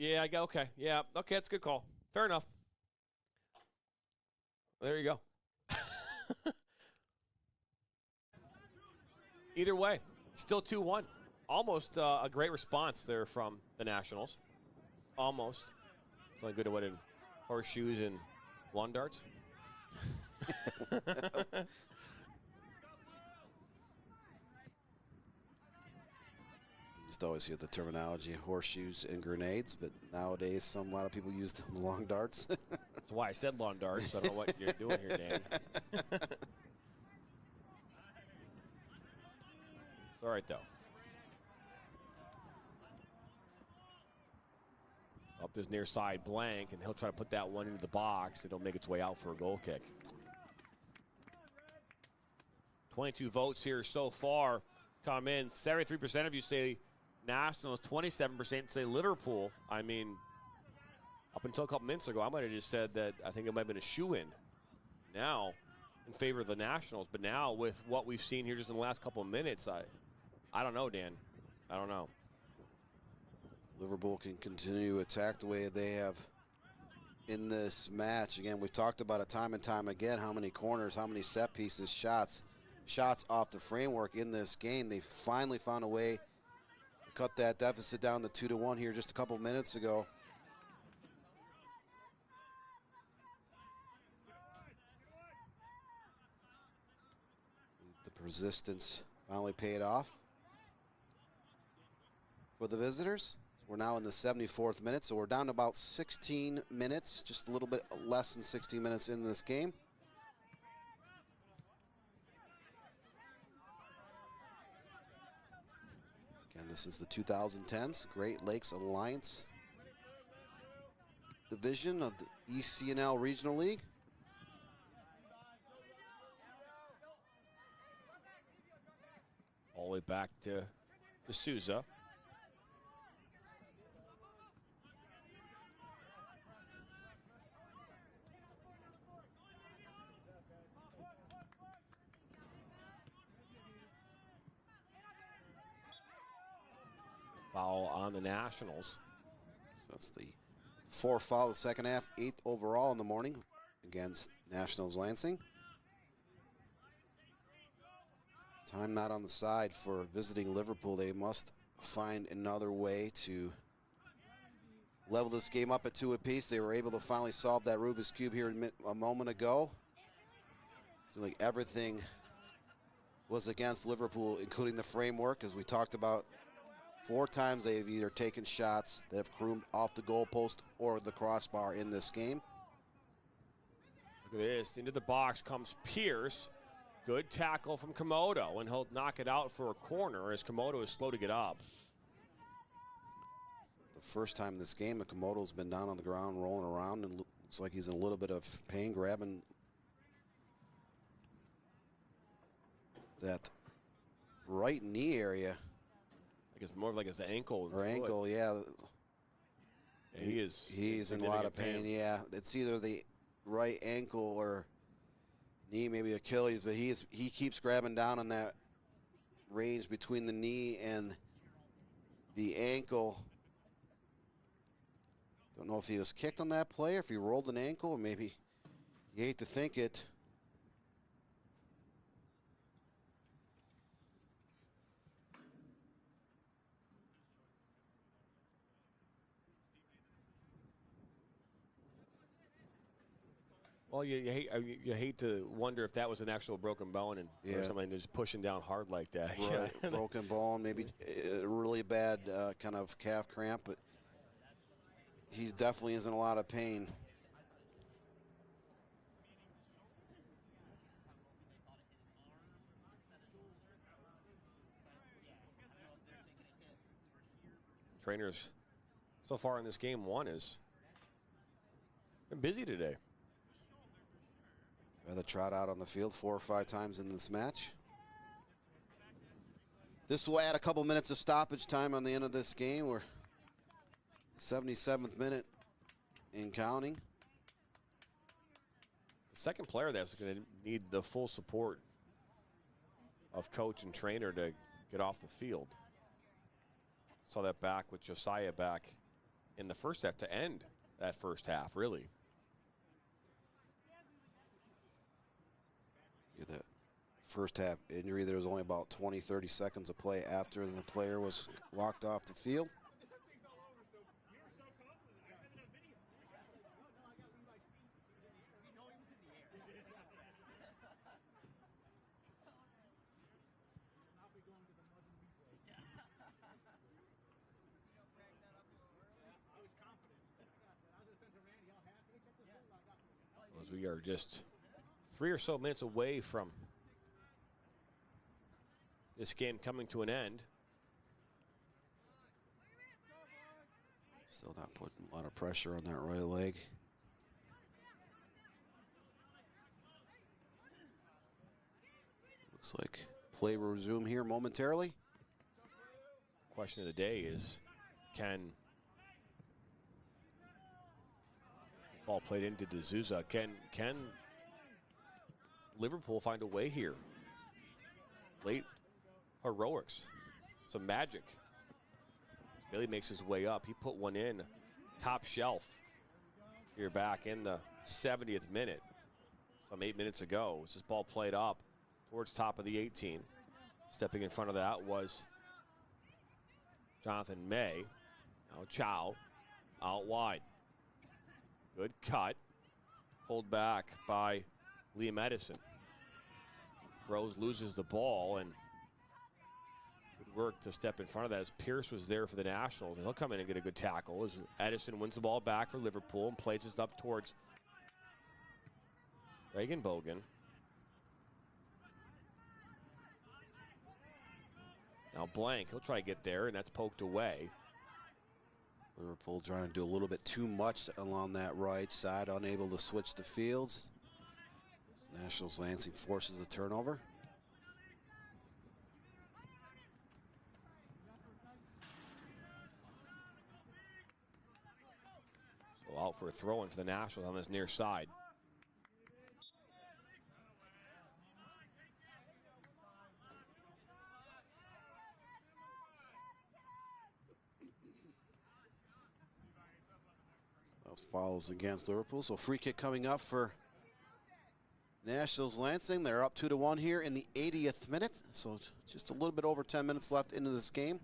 okay. Yeah, okay, that's a good call. Fair enough. There you go. Either way, still 2-1. Almost a great response there from the Nationals. Almost. It's only good to win in horseshoes and lawn darts. You used to always hear the terminology horseshoes and grenades, but nowadays a lot of people use the long darts. That's why I said lawn darts. I don't know what you're doing here, Dan. It's all right, though. Up this near side blank, and he'll try to put that one into the box. It'll make its way out for a goal kick. 22 votes here so far come in. 73% of you say Nationals, 27% say Liverpool. I mean, up until a couple minutes ago, I might have just said that I think it might have been a shoe-in now in favor of the Nationals. But now with what we've seen here just in the last couple of minutes, I don't know, Dan. I don't know. Liverpool can continue to attack the way they have in this match. Again, we've talked about it time and time again, how many corners, how many set pieces, shots off the framework in this game. They finally found a way to cut that deficit down to 2-1 here just a couple minutes ago. The persistence finally paid off for the visitors. We're now in the 74th minute, so we're down to about 16 minutes, just a little bit less than 16 minutes in this game. Again, this is the 2010s Great Lakes Alliance division of the ECNL Regional League. All the way back to Souza. Foul on the Nationals. So that's the fourth foul of the second half, 8th overall in the morning against Nationals Lansing. Time not on the side for visiting Liverpool. They must find another way to level this game up at 2 apiece. They were able to finally solve that Rubik's Cube here a moment ago. So like everything was against Liverpool, including the framework, as we talked about. 4 times they've either taken shots that have croomed off the goalpost or the crossbar in this game. Look at this. Into the box comes Pierce. Good tackle from Komodo, and he'll knock it out for a corner as Komodo is slow to get up. The first time in this game, Komodo's been down on the ground rolling around, and looks like he's in a little bit of pain, grabbing that right knee area. I guess more like his ankle. Or ankle, yeah. And he's in a lot of pain, yeah. It's either the right ankle or knee, maybe Achilles, but he keeps grabbing down on that range between the knee and the ankle. Don't know if he was kicked on that play or if he rolled an ankle, or maybe you hate to think it. Well, you hate to wonder if that was an actual broken bone and or something just pushing down hard like that. Right, broken bone, maybe a really bad kind of calf cramp, but he definitely is in a lot of pain. Trainers so far in this game one has been busy today. Rather trot out on the field 4 or 5 times in this match. This will add a couple minutes of stoppage time on the end of this game. We're 77th minute and counting. The second player that's going to need the full support of coach and trainer to get off the field. Saw that back with Josiah back in the first half to end that first half, really. Yeah, that first half injury, there was only about 20, 30 seconds of play after the player was walked off the field. As we are just 3 or so minutes away from this game coming to an end. Still not putting a lot of pressure on that right leg. Looks like play will resume here momentarily. Question of the day is, can ball played into D'Souza? Can Liverpool find a way here? Late heroics, some magic. As Bailey makes his way up, he put one in top shelf here back in the 70th minute, some 8 minutes ago. Was this ball played up towards top of the 18? Stepping in front of that was Jonathan May. Now Chow out wide. Good cut. Pulled back by Liam Edison. Rose loses the ball, and good work to step in front of that as Pierce was there for the Nationals, and he'll come in and get a good tackle as Edison wins the ball back for Liverpool and plays it up towards Regenbogen. Now Blank, he'll try to get there, and that's poked away. Liverpool trying to do a little bit too much along that right side, unable to switch the fields. Nationals Lansing forces the turnover. So out for a throw-in for the Nationals on this near side. Those fouls against Liverpool. So free kick coming up for Nationals Lansing. They're up 2-1 here in the 80th minute. So just a little bit over 10 minutes left into this game.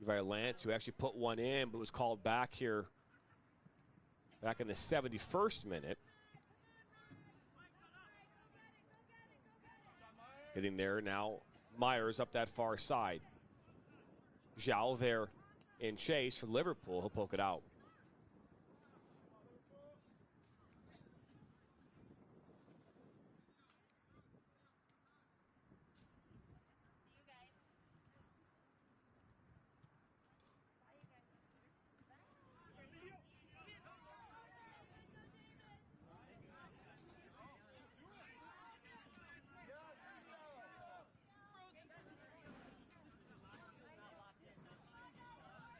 Levi Lance, who actually put one in, but was called back here back in the 71st minute. Getting there now, Myers up that far side. Zhao there in chase for Liverpool. He'll poke it out.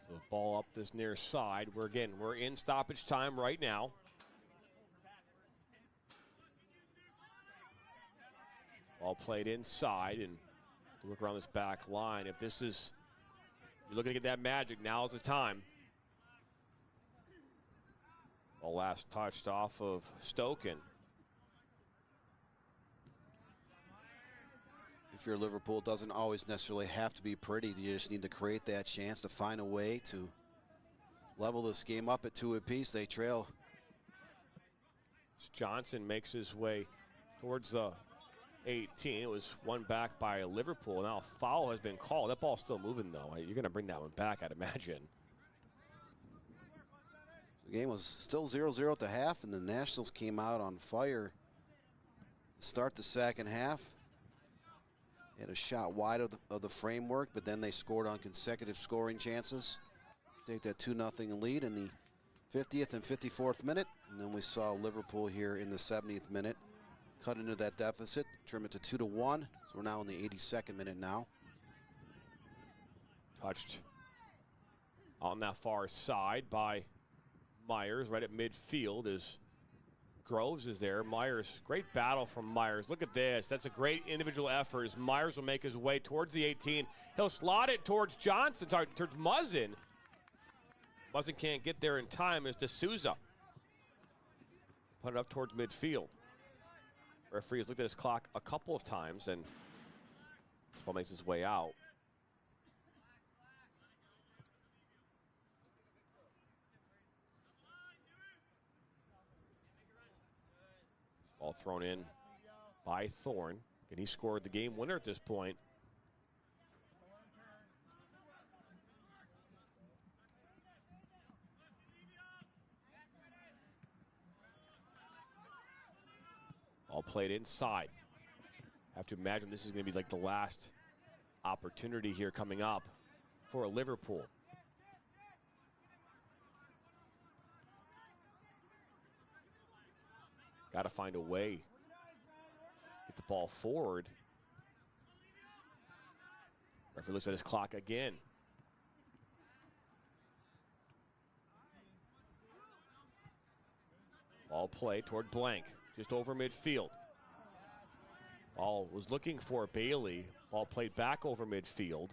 So ball up this near side. We're in stoppage time right now. Ball played inside, and look around this back line. If this is, you're looking to get that magic, now's the time. Ball last touched off of Stoken. If you're Liverpool, it doesn't always necessarily have to be pretty. You just need to create that chance to find a way to level this game up at 2 apiece. They trail. Johnson makes his way towards the 18. It was one back by Liverpool. Now a foul has been called. That ball's still moving, though. You're going to bring that one back, I'd imagine. The game was still 0-0 at the half, and the Nationals came out on fire to start the second half. They had a shot wide of the framework, but then they scored on consecutive scoring chances. Take that 2-0 lead in the 50th and 54th minute. And then we saw Liverpool here in the 70th minute cut into that deficit, trim it to 2-1. So we're now in the 82nd minute now. Touched on that far side by Myers right at midfield as Groves is there. Myers, great battle from Myers. Look at this. That's a great individual effort as Myers will make his way towards the 18. He'll slot it towards Johnson, towards Muzzin. Muzzin can't get there in time as D'Souza put it up towards midfield. Referee has looked at his clock a couple of times and this ball makes its way out. Ball thrown in by Thorne, and he scored the game winner at this point. Ball played inside. Have to imagine this is going to be like the last opportunity here coming up for Liverpool. Got to find a way. Get the ball forward. Referee looks at his clock again. Ball play toward blank, just over midfield. Ball was looking for Bailey. Ball played back over midfield.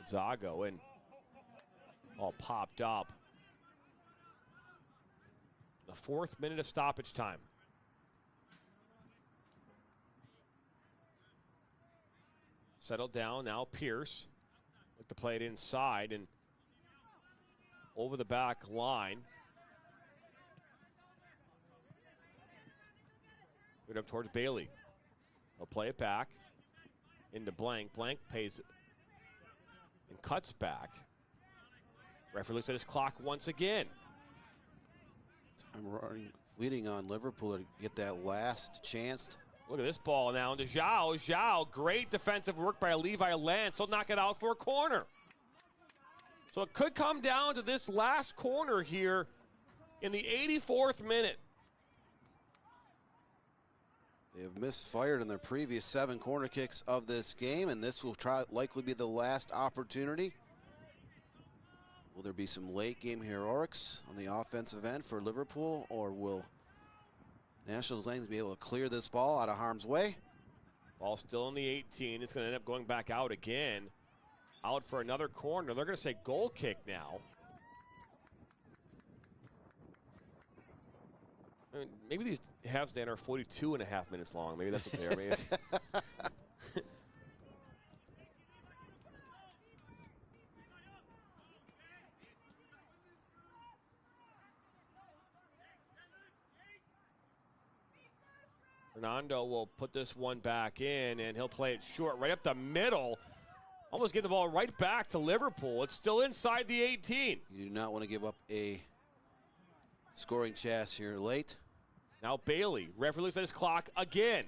Zago and ball popped up. The 4th minute of stoppage time. Settled down now, Pierce. Look to play it inside and over the back line. Put it up towards Bailey. He'll play it back into Blank. Blank pays it and cuts back. Referee looks at his clock once again. Time running, fleeting on Liverpool to get that last chance. Look at this ball now into Zhao. Zhao, great defensive work by Levi Lance. He'll knock it out for a corner. So it could come down to this last corner here in the 84th minute. They have misfired in their previous 7 corner kicks of this game, and this will likely be the last opportunity. Will there be some late game heroics on the offensive end for Liverpool, or will Nationals Lanes be able to clear this ball out of harm's way? Ball still in the 18. It's going to end up going back out again. Out for another corner. They're going to say goal kick now. I mean, maybe these halves, Dan, are 42.5 minutes long. Maybe that's what they are. Maybe. Fernando will put this one back in, and he'll play it short, right up the middle. Almost get the ball right back to Liverpool. It's still inside the 18. You do not want to give up a scoring chance here late. Now Bailey. Referee looks at his clock again.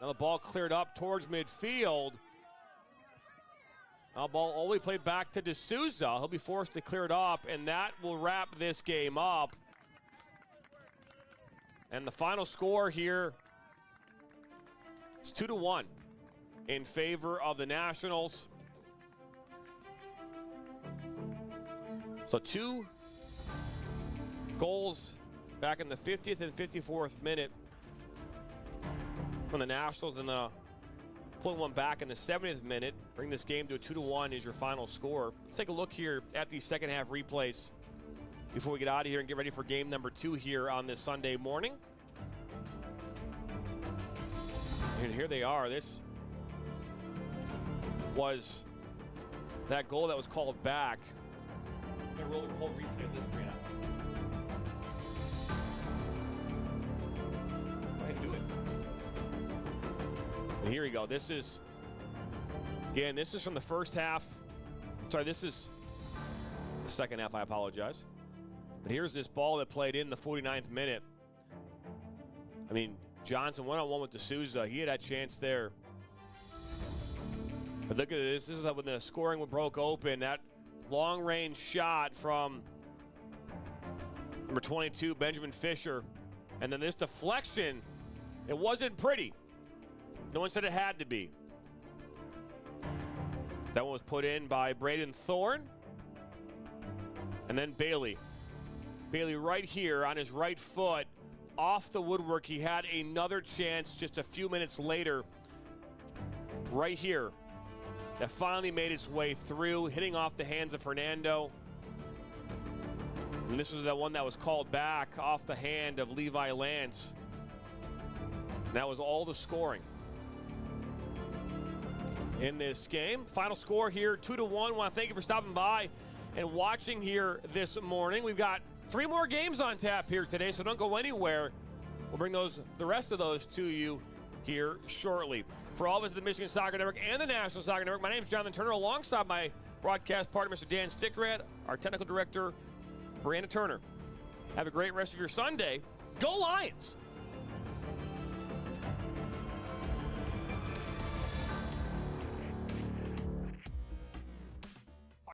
Now the ball cleared up towards midfield. Now ball all the way played back to D'Souza. He'll be forced to clear it up, and that will wrap this game up. And the final score here, it's 2-1 in favor of the Nationals. So 2 goals back in the 50th and 54th minute from the Nationals, and the pulling one back in the 70th minute. Bring this game to a 2-1 is your final score. Let's take a look here at the second half replays before we get out of here and get ready for game number 2 here on this Sunday morning. And here they are. This was that goal that was called back. I'm going to roll the whole replay of this, Brianna. Go ahead and do it. And here we go. This is, again, this is from the first half. Sorry, this is the second half. I apologize. But here's this ball that played in the 49th minute. I mean, Johnson one-on-one with D'Souza. He had that chance there. But look at this. This is when the scoring broke open. That long-range shot from number 22, Benjamin Fisher. And then this deflection, it wasn't pretty. No one said it had to be. That one was put in by Braden Thorne. And then Bailey. Bailey right here on his right foot, off the woodwork. He had another chance just a few minutes later, right here, that finally made its way through, hitting off the hands of Fernando. And this was the one that was called back off the hand of Levi Lance. And that was all the scoring in this game. Final score here, 2-1. I want to thank you for stopping by and watching here this morning. We've got 3 more games on tap here today, so don't go anywhere. We'll bring the rest of those to you here shortly. For all of us at the Michigan Soccer Network and the National Soccer Network, my name is Jonathan Turner, alongside my broadcast partner, Mr. Dan Stickrad, our technical director, Brandon Turner. Have a great rest of your Sunday. Go Lions!